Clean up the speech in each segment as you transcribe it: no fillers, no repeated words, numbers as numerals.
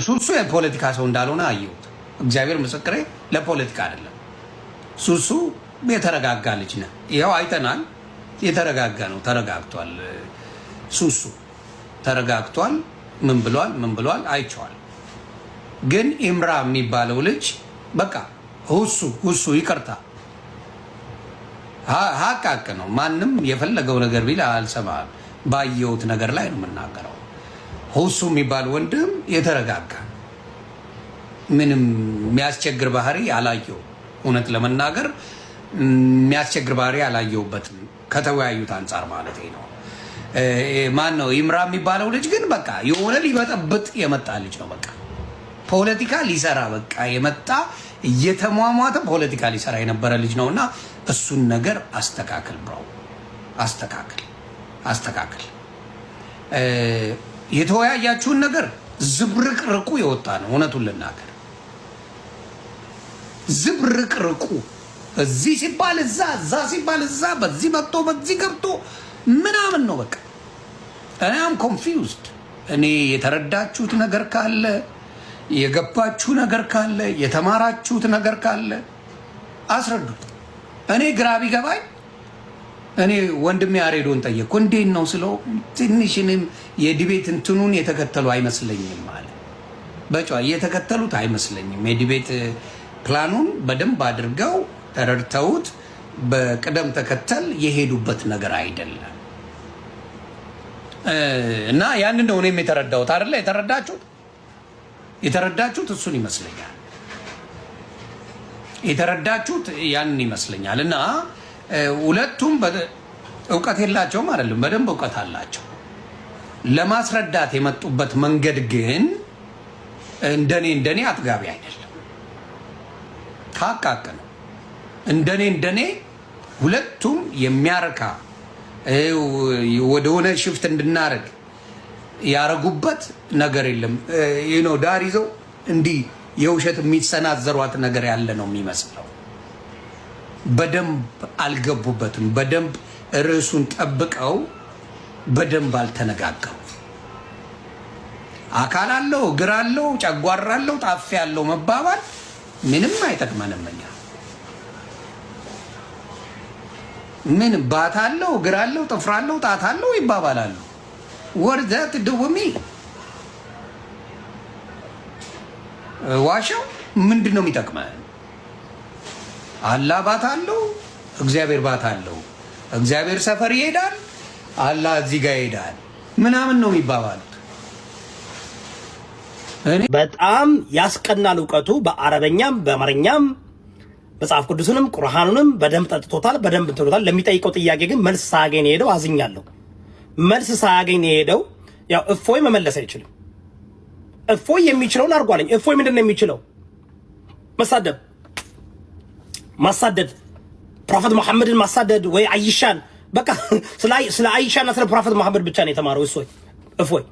ሱሱ የፖለቲካ ሰው እንዳልሆነ አየሁት። እግዚአብሔር ምስክሬ፣ ለፖለቲካ አይደለም። ሱሱ የተረጋጋ ልጅ ነው። ይኸው አይተናል። የተረጋጋ ነው። ተረጋግቷል። ሱሱ ተረጋግቷል። ምን ብሏል አይቼዋል። ግን ኢምራ የሚባለው ልጅ በቃ ሁሱ ይቅርታ ሀቅ ነው። ማንም የፈለገው ነገር ቢል አልሰማም። ባየሁት ነገር ላይ ነው የምናገረው። ሁሱ የሚባል ወንድም የተረጋጋ ምንም የሚያስቸግር ባህሪ አላየው። እውነት ለመናገር የሚያስቸግር ባህሪ አላየውበትም፣ ከተወያዩት አንጻር ማለት ነው። ማን ነው ኢምራ የሚባለው ልጅ ግን በቃ የሆነ ሊበጠብጥ የመጣ ልጅ ነው። በቃ ፖለቲካ ሊሰራ በቃ የመጣ እየተሟሟተ ፖለቲካ ሊሰራ የነበረ ልጅ ነውና እሱን ነገር አስተካክል ብራው፣ አስተካክል። የተወያያችሁን ነገር ዝብርቅርቁ የወጣ ነው። እውነቱን ልናገር ዝብርቅርቁ እዚህ ሲባል እዛ ሲባል እዛ፣ በዚህ መጥቶ በዚህ ገብቶ ምናምን ነው። በቃ እኔም ኮንፊውዝድ። እኔ የተረዳችሁት ነገር ካለ፣ የገባችሁ ነገር ካለ፣ የተማራችሁት ነገር ካለ አስረዱት። እኔ ግራ ቢገባኝ እኔ ወንድሜ ያሬዶን ጠየቅኩ። እንዴት ነው ስለው ትንሽንም የዲቤት እንትኑን የተከተሉ አይመስለኝም አለ። በጨዋ የተከተሉት አይመስለኝም። የዲቤት ፕላኑን በደንብ አድርገው ተረድተውት በቅደም ተከተል የሄዱበት ነገር አይደለም። እና ያንን ነው እኔም የተረዳሁት። አይደለ የተረዳችሁት እሱን ይመስለኛል። የተረዳችሁት ያንን ይመስለኛል። እና ሁለቱም እውቀት የላቸውም አይደለም፣ በደንብ እውቀት አላቸው። ለማስረዳት የመጡበት መንገድ ግን እንደኔ አጥጋቢ አይደለም። ሀቅ ነው። እንደኔ ሁለቱም የሚያረካ ወደሆነ ሽፍት እንድናረግ ያረጉበት ነገር የለም። ዳር ይዘው እንዲህ የውሸት የሚሰናዘሯት ነገር ያለ ነው የሚመስለው። በደንብ አልገቡበትም። በደንብ ርዕሱን ጠብቀው በደንብ አልተነጋገሩ። አካል አለው፣ እግር አለው፣ ጨጓራ አለው፣ ጣፊ አለው መባባል ምንም አይጠቅመንም። እኛ ምን ባት አለው፣ እግር አለው፣ ጥፍር አለው፣ ጣት አለው ይባባላሉ። ወርዘት ድውሚ ዋሻው ምንድን ነው የሚጠቅመን? አላህ ባት አለው፣ እግዚአብሔር ባት አለው። እግዚአብሔር ሰፈር ይሄዳል፣ አላህ እዚህ ጋር ይሄዳል ምናምን ነው የሚባባሉት። በጣም ያስቀናል እውቀቱ። በአረበኛም በአማርኛም መጽሐፍ ቅዱስንም ቁርአኑንም በደንብ ጠጥቶታል፣ በደንብ ትሎታል። ለሚጠይቀው ጥያቄ ግን መልስ ሳያገኝ ሄደው አዝኛለሁ። መልስ ሳያገኝ ሄደው ያው እፎይ መመለስ አይችልም። እፎይ የሚችለውን አድርጓለኝ። እፎይ ምንድን ነው የሚችለው? ማሳደድ ፕሮፌት መሐመድን ማሳደድ ወይ አይሻን በቃ ስለ አይሻና ስለ ፕሮፌት መሐመድ ብቻ ነው የተማረው እፎይ።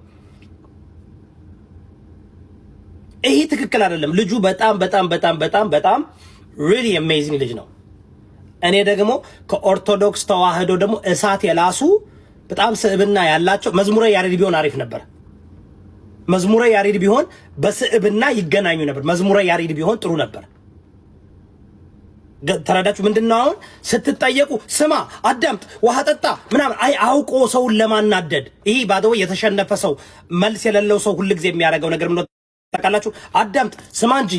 ይሄ ትክክል አይደለም። ልጁ በጣም ሪሊ አሜዚንግ ልጅ ነው። እኔ ደግሞ ከኦርቶዶክስ ተዋህዶ ደግሞ እሳት የላሱ በጣም ስዕብና ያላቸው መዝሙረ ያሬድ ቢሆን አሪፍ ነበር። መዝሙረ ያሬድ ቢሆን በስዕብና ይገናኙ ነበር። መዝሙረ ያሬድ ቢሆን ጥሩ ነበር። ተረዳችሁ? ምንድነው አሁን ስትጠየቁ ስማ፣ አዳምጥ፣ ውሃ ጠጣ ምናምን አውቆ ሰውን ለማናደድ። ይሄ ባደው የተሸነፈ ሰው መልስ የሌለው ሰው ሁልጊዜ የሚያደርገው ነገር ምን ታውቃላችሁ? አዳምጥ፣ ስማ እንጂ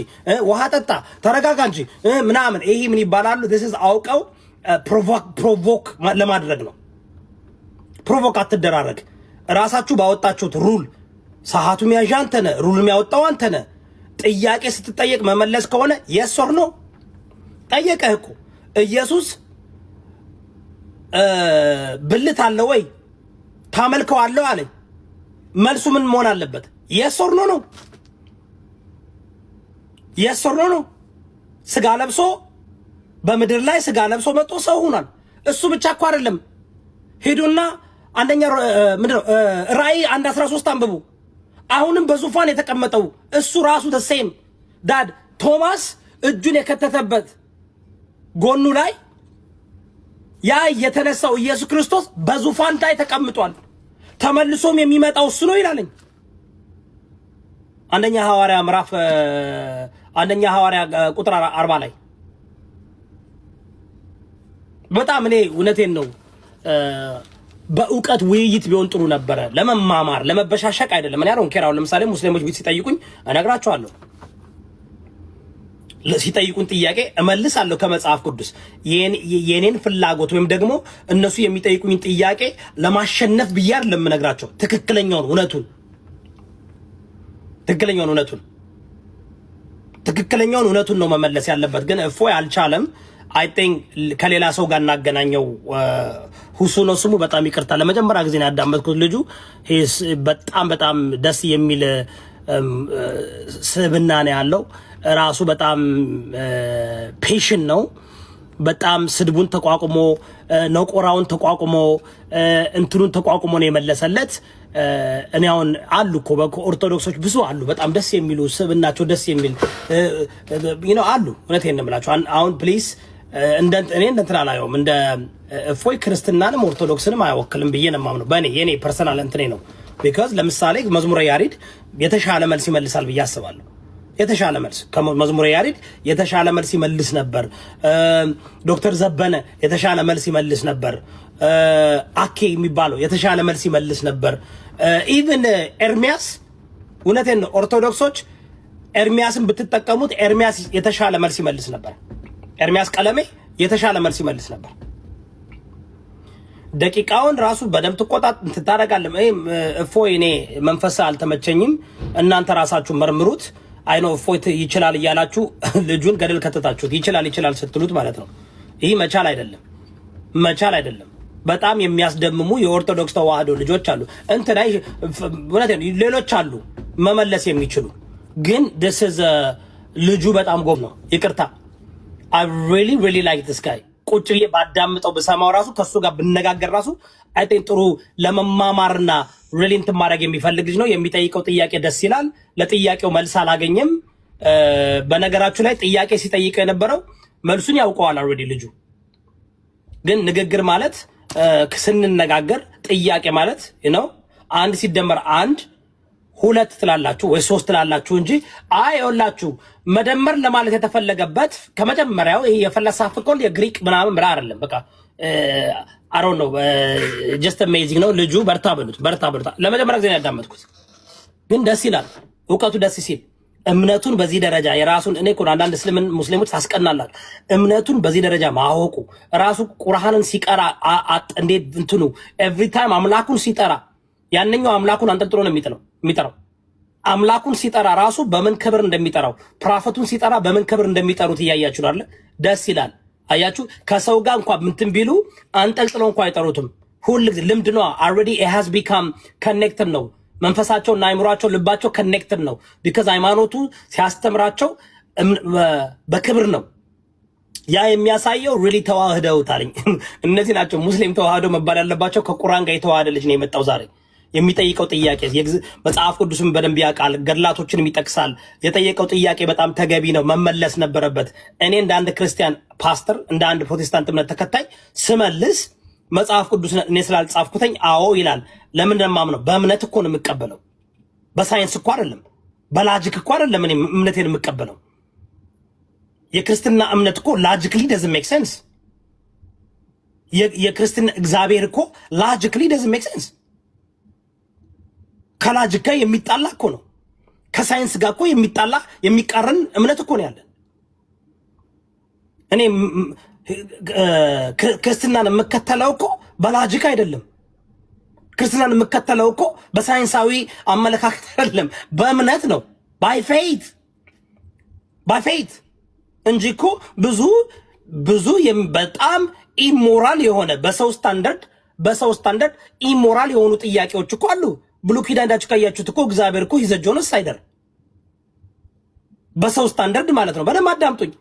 ውሃ ጠጣ፣ ተረጋጋ እንጂ ምናምን። ይሄ ምን ይባላሉ? this is አውቀው ፕሮቮክ ለማድረግ ነው። ፕሮቮክ አትደራረግ። ራሳችሁ ባወጣችሁት ሩል ሰዓቱ የሚያዣ አንተ ነህ፣ ሩል የሚያወጣው አንተ ነህ። ጥያቄ ስትጠየቅ መመለስ ከሆነ yes or no ጠየቀህ እኮ ኢየሱስ ብልት አለ ወይ ታመልከዋለህ አለኝ። መልሱ ምን መሆን አለበት? yes or no ነው። yes or no ነው። ስጋ ለብሶ በምድር ላይ ስጋ ለብሶ መጥቶ ሰው ሆኗል። እሱ ብቻ እኮ አይደለም። ሄዱና አንደኛ ምንድነው ራእይ 1:13 አንብቡ። አሁንም በዙፋን የተቀመጠው እሱ ራሱ ተሴም ዳድ ቶማስ እጁን የከተተበት ጎኑ ላይ ያ የተነሳው ኢየሱስ ክርስቶስ በዙፋን ላይ ተቀምጧል። ተመልሶም የሚመጣው እሱ ነው ይላለኝ። አንደኛ ሐዋርያ ምዕራፍ አንደኛ ሐዋርያ ቁጥር 40 ላይ በጣም እኔ እውነቴን ነው በእውቀት ውይይት ቢሆን ጥሩ ነበረ። ለመማማር ለመበሻሸቅ አይደለም። እኔ አሁን ኬራው ለምሳሌ ሙስሊሞች ቢት ሲጠይቁኝ እነግራቸዋለሁ። ሲጠይቁን ጥያቄ እመልሳለሁ ከመጽሐፍ ቅዱስ የኔን ፍላጎት ወይም ደግሞ እነሱ የሚጠይቁኝ ጥያቄ ለማሸነፍ ብዬ አይደለም የምነግራቸው። ትክክለኛውን እውነቱን ነው መመለስ ያለበት። ግን እፎይ አልቻለም። አይ ቲንክ ከሌላ ሰው ጋር እናገናኘው። ሁሱ ነው ስሙ። በጣም ይቅርታ ለመጀመሪያ ጊዜ ነው ያዳመጥኩት። ልጁ በጣም ደስ የሚል ስብዕና ነው ያለው። ራሱ በጣም ፔሽን ነው። በጣም ስድቡን ተቋቁሞ ነቆራውን ተቋቁሞ እንትኑን ተቋቁሞ ነው የመለሰለት። እኔ አሁን አሉ እኮ በኦርቶዶክሶች ብዙ አሉ በጣም ደስ የሚሉ ስብዕናቸው ደስ የሚል አሉ። እውነቴን ነው የምላቸው። አሁን ፕሊስ እኔ እንትን አላየውም። እንደ እፎይ ክርስትናንም ኦርቶዶክስንም አይወክልም ብዬ ነው የማምነው። የኔ ፐርሰናል እንትኔ ነው። ቢካዝ ለምሳሌ መዝሙረ ያሬድ የተሻለ መልስ ይመልሳል ብዬ አስባለሁ። የተሻለ መልስ ከመዝሙረ ያሬድ የተሻለ መልስ ይመልስ ነበር። ዶክተር ዘበነ የተሻለ መልስ ይመልስ ነበር። አኬ የሚባለው የተሻለ መልስ ይመልስ ነበር። ኢቭን ኤርሚያስ እውነቴን ነው ኦርቶዶክሶች ኤርሚያስን ብትጠቀሙት ኤርሚያስ የተሻለ መልስ ይመልስ ነበር። ኤርሚያስ ቀለሜ የተሻለ መልስ ይመልስ ነበር። ደቂቃውን ራሱ በደምብ ትታረጋለህ። እፎይ እኔ መንፈስ አልተመቸኝም። እናንተ ራሳችሁ መርምሩት። አይኖ እፎይ ይችላል እያላችሁ ልጁን ገደል ከተታችሁት ይችላል ስትሉት ማለት ነው። ይህ መቻል አይደለም። በጣም የሚያስደምሙ የኦርቶዶክስ ተዋህዶ ልጆች አሉ። እንትናይ ሌሎች አሉ መመለስ የሚችሉ ግን ልጁ በጣም ጎብ ነው። ይቅርታ I really like this guy። ቁጭ ብዬ ባዳምጠው በሰማው ራሱ ከሱ ጋር ብነጋገር ራሱ አይ ቲንክ ጥሩ ለመማማርና really እንትን ማድረግ የሚፈልግ ልጅ ነው። የሚጠይቀው ጥያቄ ደስ ይላል። ለጥያቄው መልስ አላገኘም። በነገራችሁ ላይ ጥያቄ ሲጠይቀው የነበረው መልሱን ያውቀዋል already ልጁ። ግን ንግግር ማለት ስንነጋገር ጥያቄ ማለት አንድ ሲደመር አንድ ሁለት ትላላችሁ ወይ ሶስት ትላላችሁ እንጂ አይወላችሁ መደመር ለማለት የተፈለገበት ከመጀመሪያው ይሄ የፈለሳፍቆል የግሪክ ምናምን ብላ አይደለም። በቃ አሮ ነው just amazing ነው ልጁ። በርታ በሉት። ለመጀመሪያ ጊዜ ያዳመጥኩት ግን ደስ ይላል። እውቀቱ ደስ ሲል እምነቱን በዚህ ደረጃ የራሱን እኔ እኮ አንዳንድ ሙስሊሞች ታስቀናላችሁ። እምነቱን በዚህ ደረጃ ማወቁ ራሱ ቁርአንን ሲቀራ እንዴት እንትኑ ኤቭሪ ታይም አምላኩን ሲጠራ ያንኛው አምላኩን አንጠልጥሎ ነው የሚጠራው። አምላኩን ሲጠራ ራሱ በምን ክብር እንደሚጠራው ፕሮፌቱን ሲጠራ በምን ክብር እንደሚጠሩት እያያችሁ አይደል? ደስ ይላል። አያችሁ ከሰው ጋር እንኳን ምንትን ቢሉ አንጠልጥለው እንኳን አይጠሩትም። ሁሉ ጊዜ ልምድ ነው። already it has become connected ነው። መንፈሳቸውና አይምሯቸው ልባቸው connected ነው። because ሃይማኖቱ ሲያስተምራቸው በክብር ነው። ያ የሚያሳየው really ተዋህደውታል። እነዚህ ናቸው ሙስሊም ተዋህዶ መባል ያለባቸው። ከቁርአን ጋር የተዋሃደ ልጅ ነው የመጣው ዛሬ። የሚጠይቀው ጥያቄ መጽሐፍ ቅዱስን በደንብ ያውቃል፣ ገድላቶችንም ይጠቅሳል። የጠየቀው ጥያቄ በጣም ተገቢ ነው፣ መመለስ ነበረበት። እኔ እንደ አንድ ክርስቲያን ፓስተር፣ እንደ አንድ ፕሮቴስታንት እምነት ተከታይ ስመልስ መጽሐፍ ቅዱስን እኔ ስላልጻፍኩተኝ አዎ ይላል። ለምን እንደማምነው በእምነት እኮ ነው የምቀበለው። በሳይንስ እኮ አይደለም፣ በላጂክ እኮ አይደለም። እኔ እምነቴን የምቀበለው የክርስትና እምነት እኮ ላጂክሊ doesn't make sense። የክርስትና እግዚአብሔር እኮ ላጂክሊ doesn't make sense። ከላጂክ ጋር የሚጣላ እኮ ነው። ከሳይንስ ጋር እኮ የሚጣላ የሚቃረን እምነት እኮ ነው ያለን። እኔ ክርስትናን የምከተለው እኮ በላጂክ አይደለም። ክርስትናን የምከተለው እኮ በሳይንሳዊ አመለካከት አይደለም፣ በእምነት ነው። ባይ ፌት እንጂ እኮ ብዙ በጣም ኢሞራል የሆነ በሰው ስታንዳርድ ኢሞራል የሆኑ ጥያቄዎች እኮ አሉ። ብሉይ ኪዳን እንዳችሁ ካያችሁት እኮ እግዚአብሔር እኮ ሂዘ ጆኖሳይደር በሰው ስታንዳርድ ማለት ነው። በደንብ አዳምጡኝ።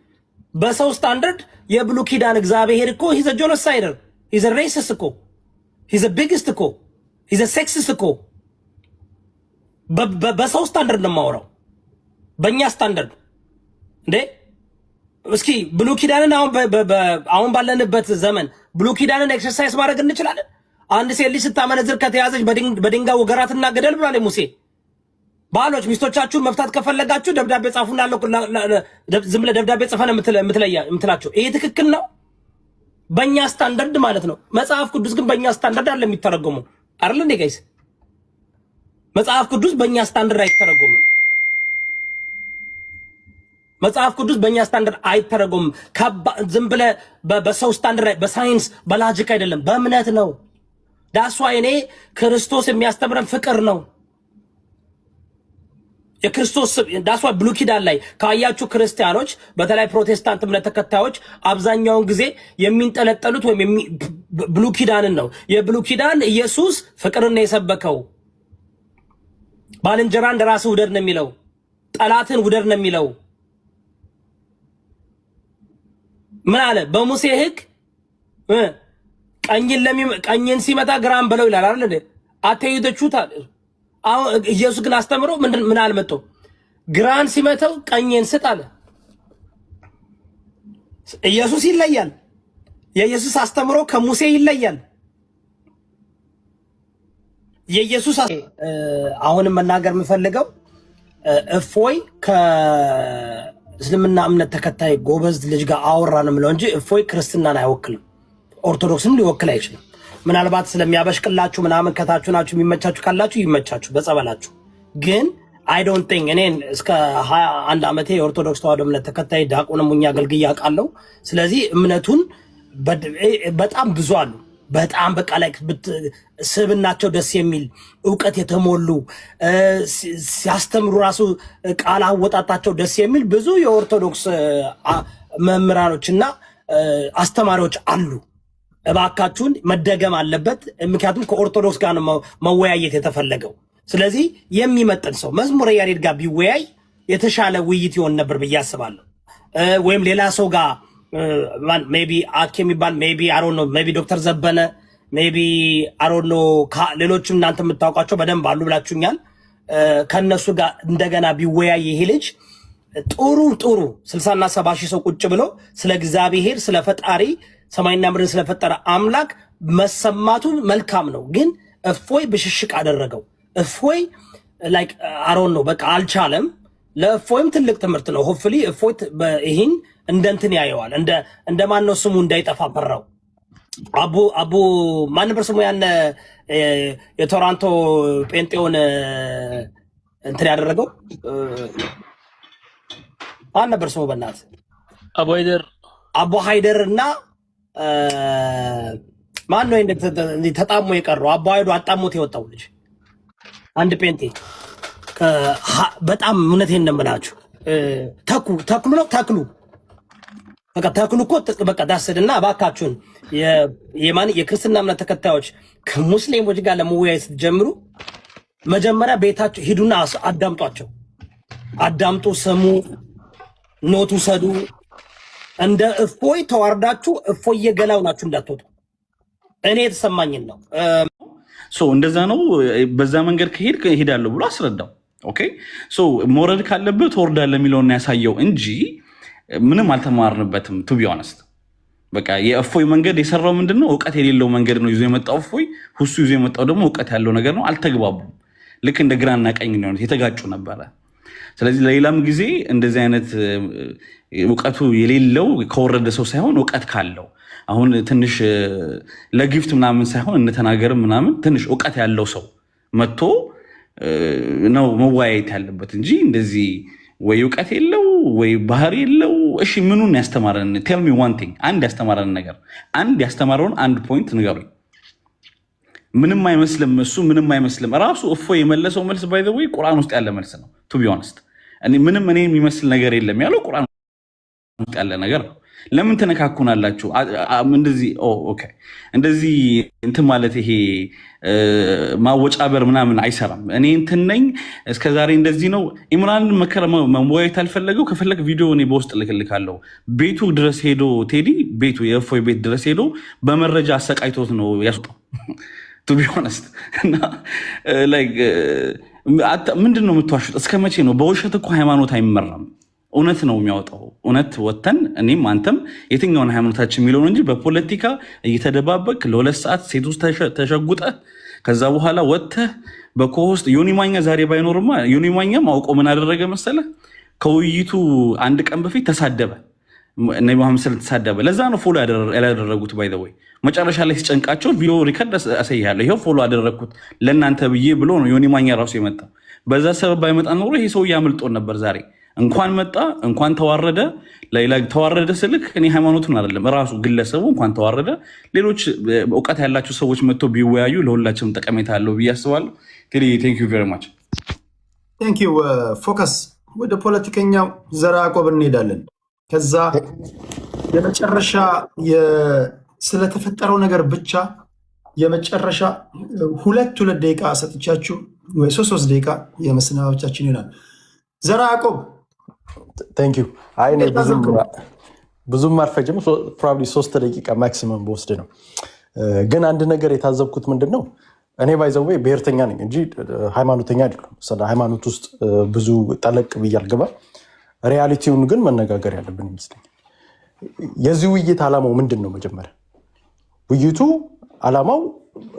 በሰው ስታንዳርድ የብሉይ ኪዳን እግዚአብሔር እኮ ሂዘ ጆኖሳይደር፣ ሂዘ ሬሲስት እኮ፣ ሂዘ ቢግስት እኮ፣ ሂዘ ሴክሲስት እኮ። በሰው ስታንዳርድ ነው የማወራው፣ በእኛ ስታንዳርድ እንዴ። እስኪ ብሉይ ኪዳንን አሁን ባለንበት ዘመን ብሉይ ኪዳንን ኤክሰርሳይዝ ማድረግ እንችላለን? አንድ ሴት ልጅ ስታመነዝር ከተያዘች በድንጋይ ወገራትና ገደል ብሏል ሙሴ። ባሎች ሚስቶቻችሁን መፍታት ከፈለጋችሁ ደብዳቤ ጻፉና ዝም ብለህ ደብዳቤ ጽፈን የምትላቸው ይሄ ትክክል ነው? በእኛ ስታንዳርድ ማለት ነው። መጽሐፍ ቅዱስ ግን በእኛ ስታንዳርድ አለ የሚተረጎመው አይደል እንዴ ጋይስ? መጽሐፍ ቅዱስ በእኛ ስታንዳርድ አይተረጎምም። መጽሐፍ ቅዱስ በእኛ ስታንዳርድ አይተረጎምም። ዝም ብለህ በሰው ስታንዳርድ በሳይንስ በላጂክ አይደለም፣ በእምነት ነው። ዳስ ዋይ እኔ ክርስቶስ የሚያስተምረን ፍቅር ነው። የክርስቶስ ዳስ ዋይ ብሉይ ኪዳን ላይ ካያችሁ ክርስቲያኖች በተለይ ፕሮቴስታንት እምነት ተከታዮች አብዛኛውን ጊዜ የሚንጠለጠሉት ወይም ብሉይ ኪዳንን ነው። የብሉይ ኪዳን ኢየሱስ ፍቅርን ነው የሰበከው። ባልንጀራን እንደራስህ ውደድ ነው የሚለው። ጠላትን ውደድ ነው የሚለው። ምን አለ በሙሴ ሕግ ቀኝን ሲመታ ግራን በለው ይላል አይደል? አትይደቹት አለ። አሁን ኢየሱስ ግን አስተምሮ ምን አልመጣ? ግራን ሲመታው ቀኝን ስጥ አለ። ኢየሱስ ይለያል። የኢየሱስ አስተምሮ ከሙሴ ይለያል። የኢየሱስ አሁንም መናገር የምፈልገው እፎይ ከእስልምና እምነት ተከታይ ጎበዝ ልጅ ጋር አወራን ምለው እንጂ እፎይ ክርስትናን አይወክልም። ኦርቶዶክስም ሊወክል አይችልም። ምናልባት ስለሚያበሽቅላችሁ ምናምን ከታችሁ ናችሁ የሚመቻችሁ ካላችሁ ይመቻችሁ በጸበላችሁ። ግን አይ ዶንት ቲንክ እኔን እስከ 21 ዓመቴ የኦርቶዶክስ ተዋህዶ እምነት ተከታይ ዲያቆንም ሙኛ አገልግዬ አውቃለሁ። ስለዚህ እምነቱን በጣም ብዙ አሉ። በጣም በቃ ላይ ስብናቸው ደስ የሚል ዕውቀት የተሞሉ ሲያስተምሩ ራሱ ቃል አወጣጣቸው ደስ የሚል ብዙ የኦርቶዶክስ መምህራኖችና አስተማሪዎች አሉ። እባካችሁን መደገም አለበት። ምክንያቱም ከኦርቶዶክስ ጋር ነው መወያየት የተፈለገው። ስለዚህ የሚመጥን ሰው መዝሙረ ያሬድ ጋር ቢወያይ የተሻለ ውይይት ይሆን ነበር ብዬ አስባለሁ። ወይም ሌላ ሰው ጋር ሜቢ አኬ የሚባል ሜቢ አይ ዶንት ኖ ሜቢ ዶክተር ዘበነ ሜቢ አይ ዶንት ኖ ሌሎችም እናንተ የምታውቋቸው በደንብ አሉ ብላችሁኛል። ከነሱ ጋር እንደገና ቢወያይ ይሄ ልጅ ጥሩ 60 እና 70 ሺህ ሰው ቁጭ ብሎ ስለ እግዚአብሔር ስለ ፈጣሪ ሰማይና ምድርን ስለፈጠረ አምላክ መሰማቱ መልካም ነው። ግን እፎይ ብሽሽቅ አደረገው። እፎይ ላይክ አይ ዶንት ኖ በቃ አልቻለም። ለእፎይም ትልቅ ትምህርት ነው። ሆፕፉሊ እፎይ ይሄን እንደንትን ያየዋል። እንደ ማን ነው ስሙ እንዳይጠፋ ፈራው። አቡ ማን ነበር ስሙ? ያን የቶሮንቶ ጴንጤውን እንትን ያደረገው ማን ነበር ስሙ? በእናት አቡ ሃይደር እና ማን ነው ተጣሞ የቀረው? አቡ ሃይዱ አጣሞት የወጣው ልጅ አንድ ጴንጤ በጣም እውነቴን እንደምላችሁ ተክሉ ነው በቃ ተክሉ እኮ በቃ ዳስድና እባካችሁን የክርስትና እምነት ተከታዮች ከሙስሊሞች ጋር ለመወያየት ስትጀምሩ መጀመሪያ ቤታችሁ ሂዱና አዳምጧቸው። አዳምጡ፣ ስሙ፣ ኖቱ ሰዱ። እንደ እፎይ ተዋርዳችሁ እፎይ የገላው ናችሁ እንዳትወጡ። እኔ የተሰማኝን ነው። እንደዛ ነው። በዛ መንገድ ከሄድ እሄዳለሁ ብሎ አስረዳው። ኦኬ መውረድ ካለበት ትወርዳለህ የሚለውን ያሳየው እንጂ ምንም አልተማርንበትም። ቱ ቢ ኦነስት በቃ የእፎይ መንገድ የሰራው ምንድነው? እውቀት የሌለው መንገድ ነው ይዞ የመጣው እፎይ። ሁሱ ይዞ የመጣው ደግሞ እውቀት ያለው ነገር ነው። አልተግባቡም። ልክ እንደ ግራና ቀኝ ነው የተጋጩ ነበረ። ስለዚህ ለሌላም ጊዜ እንደዚህ አይነት እውቀቱ የሌለው ከወረደ ሰው ሳይሆን እውቀት ካለው አሁን ትንሽ ለጊፍት ምናምን ሳይሆን እንተናገርም ምናምን ትንሽ እውቀት ያለው ሰው መጥቶ ነው መወያየት ያለበት እንጂ እንደዚህ ወይ እውቀት የለው ወይ ባህሪ የለው። እሺ ምኑን ያስተማረን? ቴል ሚ ዋን ቲንግ። አንድ ያስተማረን ነገር አንድ ያስተማረውን አንድ ፖይንት ንገሩኝ። ምንም አይመስልም። እሱ ምንም አይመስልም። ራሱ እፎይ የመለሰው መልስ ባይ ዘ ወይ ቁርአን ውስጥ ያለ መልስ ነው። ቱ ቢ ኦነስት እኔ የሚመስል ነገር የለም ያለው ቁርአን ውስጥ ያለ ነገር ነው። ለምን ተነካኩናላችሁ? እንደዚህ ኦኬ እንደዚህ እንትን ማለት ይሄ ማወጫበር ምናምን አይሰራም። እኔ እንትን ነኝ እስከዛሬ እንደዚህ ነው። ኢምራን መወያየት አልፈለገው ከፈለግ ቪዲዮ እኔ በውስጥ ልክልካለሁ። ቤቱ ድረስ ሄዶ ቴዲ ቤቱ የእፎይ ቤት ድረስ ሄዶ በመረጃ አሰቃይቶት ነው ያስወጣው። ቱ ቢ ኦነስት እና ምንድን ነው የምትዋሹት? እስከ መቼ ነው? በውሸት እኮ ሃይማኖት አይመራም። እውነት ነው የሚያወጣው። እውነት ወተን እኔም አንተም የትኛውን ሃይማኖታችን የሚለውን እንጂ በፖለቲካ እየተደባበቅ ለ2 ሰዓት ሴት ውስጥ ተሸጉጠ ከዛ በኋላ ወጥተህ በኮሆስት ዮኒ ማኛ ዛሬ ባይኖርማ ዮኒ ማኛም አውቆ ምን አደረገ መሰለህ? ከውይይቱ አንድ ቀን በፊት ተሳደበ። ነቢ መሐመድ ሰለላሁ ዐለይሂ ወሰለም ተሳደበ። ለዛ ነው ፎሎ ያላደረጉት። ባይ ዘ ወይ መጨረሻ ላይ ሲጨንቃቸው ቪዲዮ ሪከርድ አሳይሃለሁ፣ ይሄው ፎሎ አደረግኩት ለእናንተ ብዬ ብሎ ነው ዮኒ ማኛ ራሱ የመጣው። በዛ ሰበብ ባይመጣ ኖሮ ይሄ ሰው ያመልጦን ነበር ዛሬ። እንኳን መጣ እንኳን ተዋረደ። ሌላ ተዋረደ ስልክ እኔ ሃይማኖቱን አይደለም ራሱ ግለሰቡ እንኳን ተዋረደ። ሌሎች እውቀት ያላቸው ሰዎች መጥተው ቢወያዩ ለሁላችንም ጠቀሜታ አለው ብዬ አስባለሁ። ቴንክ ዩ ቬሪ ማች። ቴንክ ዩ ፎከስ። ወደ ፖለቲከኛው ዘራ ያዕቆብ እንሄዳለን። ከዛ የመጨረሻ ስለተፈጠረው ነገር ብቻ የመጨረሻ ሁለት ደቂቃ ሰጥቻችሁ ወይ 3 ደቂቃ የመሰናበቻችን ይሆናል። ዘራ ያዕቆብ ቴንክ ዩ። አይ እኔ ብዙም አልፈጅም፣ ፕሮባብሊ 3 ደቂቃ ማክሲመም በወስድ ነው። ግን አንድ ነገር የታዘብኩት ምንድን ነው፣ እኔ ባይዘዌ ብሔርተኛ ነኝ እንጂ ሃይማኖተኛ አይደለም። ስለ ሃይማኖት ውስጥ ብዙ ጠለቅ ብዬ አልገባም። ሪያሊቲውን ግን መነጋገር ያለብን ይመስለኛል። የዚህ ውይይት ዓላማው ምንድን ነው? መጀመሪያ ውይይቱ ዓላማው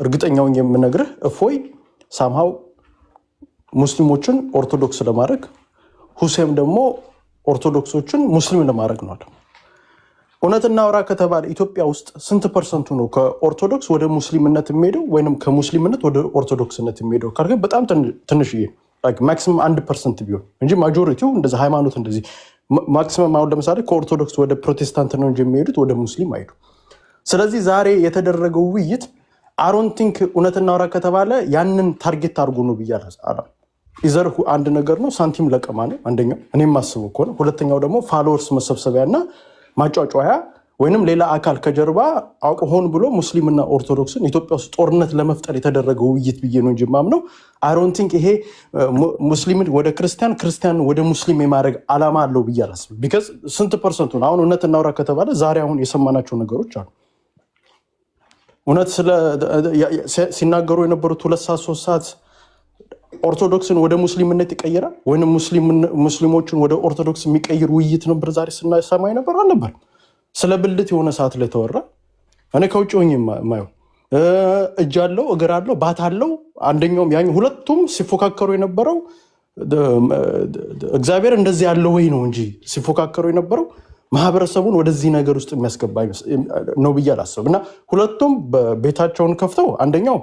እርግጠኛውን የምነግርህ እፎይ ሳምሃው ሙስሊሞችን ኦርቶዶክስ ለማድረግ ሁሴም ደግሞ ኦርቶዶክሶችን ሙስሊም ለማድረግ ነው። እውነት እናውራ ከተባለ ኢትዮጵያ ውስጥ ስንት ፐርሰንቱ ነው ከኦርቶዶክስ ወደ ሙስሊምነት የሚሄደው ወይም ከሙስሊምነት ወደ ኦርቶዶክስነት የሚሄደው? ካልከኝ በጣም ትንሽዬ ማክሲመም 1% ቢሆን እንጂ ማጆሪቲው እንደዚህ ሃይማኖት እንደዚህ ማክሲመም አሁን ለምሳሌ ከኦርቶዶክስ ወደ ፕሮቴስታንት ነው እንጂ የሚሄዱት ወደ ሙስሊም አይሄዱ። ስለዚህ ዛሬ የተደረገው ውይይት አሮን ቲንክ እውነት እናውራ ከተባለ ያንን ታርጌት አድርጎ ነው ብያለሁ። ኢዘር አንድ ነገር ነው፣ ሳንቲም ለቀማ ነው አንደኛው፣ እኔም ማስበው ከሆነ ሁለተኛው ደግሞ ፋሎወርስ መሰብሰቢያና ማጫጫያ ወይንም ሌላ አካል ከጀርባ አውቆ ሆን ብሎ ሙስሊምና ኦርቶዶክስን ኢትዮጵያ ውስጥ ጦርነት ለመፍጠር የተደረገው ውይይት ብዬ ነው እንጂ ማምነው አሮን ቲንክ ይሄ ሙስሊምን ወደ ክርስቲያን፣ ክርስቲያን ወደ ሙስሊም የማድረግ ዓላማ አለው ብዬ አላስብም። ቢካዝ ስንት ፐርሰንቱ ነው አሁን እውነት እናውራ ከተባለ ዛሬ አሁን የሰማናቸው ነገሮች አሉ። እውነት ሲናገሩ የነበሩት 2 ሰዓት 3 ሰዓት ኦርቶዶክስን ወደ ሙስሊምነት ይቀይራል ወይም ሙስሊሞችን ወደ ኦርቶዶክስ የሚቀይር ውይይት ነበር ዛሬ ስናሰማ ነበር አልነበር? ስለ ብልት የሆነ ሰዓት ላይ ተወራ። እኔ ከውጭ ሆኜ የማየው እጅ አለው እግር አለው ባት አለው አንደኛውም ያ ሁለቱም ሲፎካከሩ የነበረው እግዚአብሔር እንደዚህ ያለው ወይ ነው እንጂ ሲፎካከሩ የነበረው ማህበረሰቡን ወደዚህ ነገር ውስጥ የሚያስገባ ነው ብዬ አላስብም። እና ሁለቱም ቤታቸውን ከፍተው አንደኛው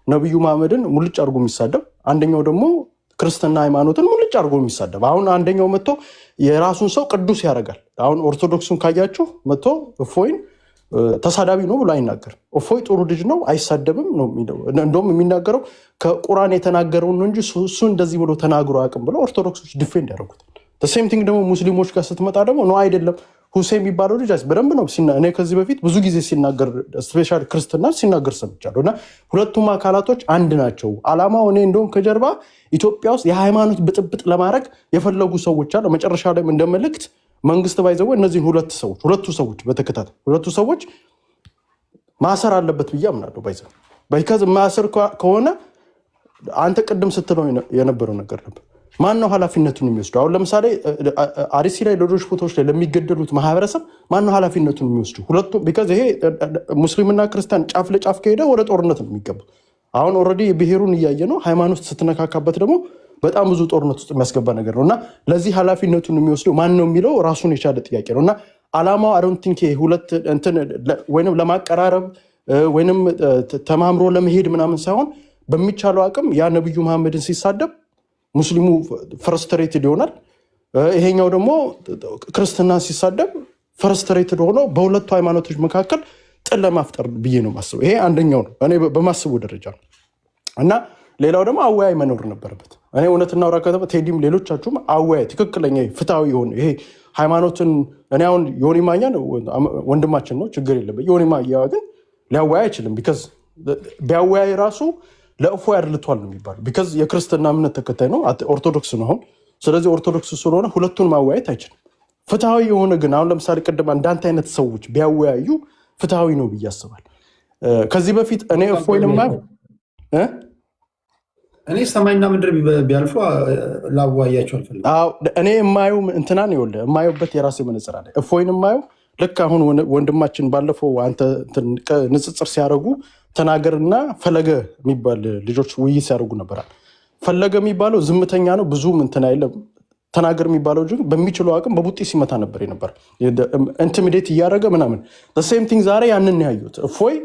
ነብዩ መሐመድን ሙልጭ አድርጎ የሚሳደብ አንደኛው ደግሞ ክርስትና ሃይማኖትን ሙልጭ አድርጎ የሚሳደብ። አሁን አንደኛው መጥቶ የራሱን ሰው ቅዱስ ያደርጋል። አሁን ኦርቶዶክሱን ካያችሁ መጥቶ እፎይን ተሳዳቢ ነው ብሎ አይናገርም። እፎይ ጥሩ ልጅ ነው አይሳደብም ነው የሚለው። እንደውም የሚናገረው ከቁርአን የተናገረውን ነው እንጂ እሱ እንደዚህ ብሎ ተናግሮ አያውቅም ብለው ኦርቶዶክሶች ዲፌንድ ያደርጉታል። ሴም ቲንግ ደግሞ ሙስሊሞች ጋር ስትመጣ ደግሞ ነው አይደለም ሁሴን የሚባለው ልጅ በደንብ ነው እኔ ከዚህ በፊት ብዙ ጊዜ ሲናገር ስፔሻል ክርስትና ሲናገር ሰምቻለሁ። እና ሁለቱም አካላቶች አንድ ናቸው። ዓላማው እኔ እንደውም ከጀርባ ኢትዮጵያ ውስጥ የሃይማኖት ብጥብጥ ለማድረግ የፈለጉ ሰዎች አሉ። መጨረሻ ላይ እንደ መልእክት መንግስት ባይዘው እነዚህን ሁለቱ ሰዎች በተከታታይ ሁለቱ ሰዎች ማሰር አለበት ብዬ አምናለሁ። ባይዘው ባይካዝ ማሰር ከሆነ አንተ ቅድም ስትለው የነበረው ነገር ነበር። ማን ነው ኃላፊነቱን የሚወስደው? አሁን ለምሳሌ አርሲ ላይ ሌሎች ቦታዎች ላይ ለሚገደሉት ማህበረሰብ ማን ነው ኃላፊነቱን የሚወስደው? ሁለቱም ቢካዝ ይሄ ሙስሊምና ክርስቲያን ጫፍ ለጫፍ ከሄደ ወደ ጦርነት ነው የሚገባው። አሁን ኦልሬዲ ብሔሩን እያየ ነው። ሃይማኖት ስትነካካበት ደግሞ በጣም ብዙ ጦርነት ውስጥ የሚያስገባ ነገር ነው እና ለዚህ ኃላፊነቱን የሚወስደው ማን ነው የሚለው ራሱን የቻለ ጥያቄ ነው። እና ዓላማው አይ ዶንት ቲንክ ሁለት እንትን ወይንም ለማቀራረብ ወይንም ተማምሮ ለመሄድ ምናምን ሳይሆን በሚቻለው አቅም ያ ነብዩ መሐመድን ሲሳደብ ሙስሊሙ ፍረስትሬትድ ይሆናል። ይሄኛው ደግሞ ክርስትና ሲሳደብ ፍረስትሬትድ ሆኖ በሁለቱ ሃይማኖቶች መካከል ጥል ለማፍጠር ብዬ ነው ማስበው። ይሄ አንደኛው ነው እኔ በማስቡ ደረጃ ነው። እና ሌላው ደግሞ አወያይ መኖር ነበረበት። እኔ እውነት እናውራ ከተባለ ቴዲም ሌሎቻችሁም አወያይ ትክክለኛ ፍትሃዊ የሆነ ይሄ ሃይማኖትን እኔ አሁን ዮኒ ማኛ ወንድማችን ነው ችግር የለበት። ዮኒ ማኛ ግን ሊያወያይ አይችልም። ቢካዝ ቢያወያይ ራሱ ለእፎይ አድልቷል ነው የሚባለው። ቢካዝ የክርስትና እምነት ተከታይ ነው ኦርቶዶክስ ነው አሁን። ስለዚህ ኦርቶዶክስ ስለሆነ ሁለቱን ማወያየት አይችልም። ፍትሃዊ የሆነ ግን አሁን ለምሳሌ ቅድም እንዳንተ አይነት ሰዎች ቢያወያዩ ፍትሃዊ ነው ብዬ አስባለሁ። ከዚህ በፊት እኔ እፎይን የማየው እኔ ሰማይና ምድር ቢያልፉ ላዋያቸው አልፈልግም። እኔ የማየው እንትናን ይኸውልህ የማየውበት የራሴ መነጽር አለ። እፎይን የማየው ልክ አሁን ወንድማችን ባለፈው አንተ ንጽጽር ሲያደርጉ ተናገርና ፈለገ የሚባል ልጆች ውይይት ሲያደርጉ ነበራል። ፈለገ የሚባለው ዝምተኛ ነው፣ ብዙም እንትን አይልም። ተናገር የሚባለው ግን በሚችለው አቅም በቡጢ ሲመታ ነበር ነበር ኢንቲሚዴት እያደረገ ምናምን። ሴም ቲንግ ዛሬ ያንን ያዩት እፎይ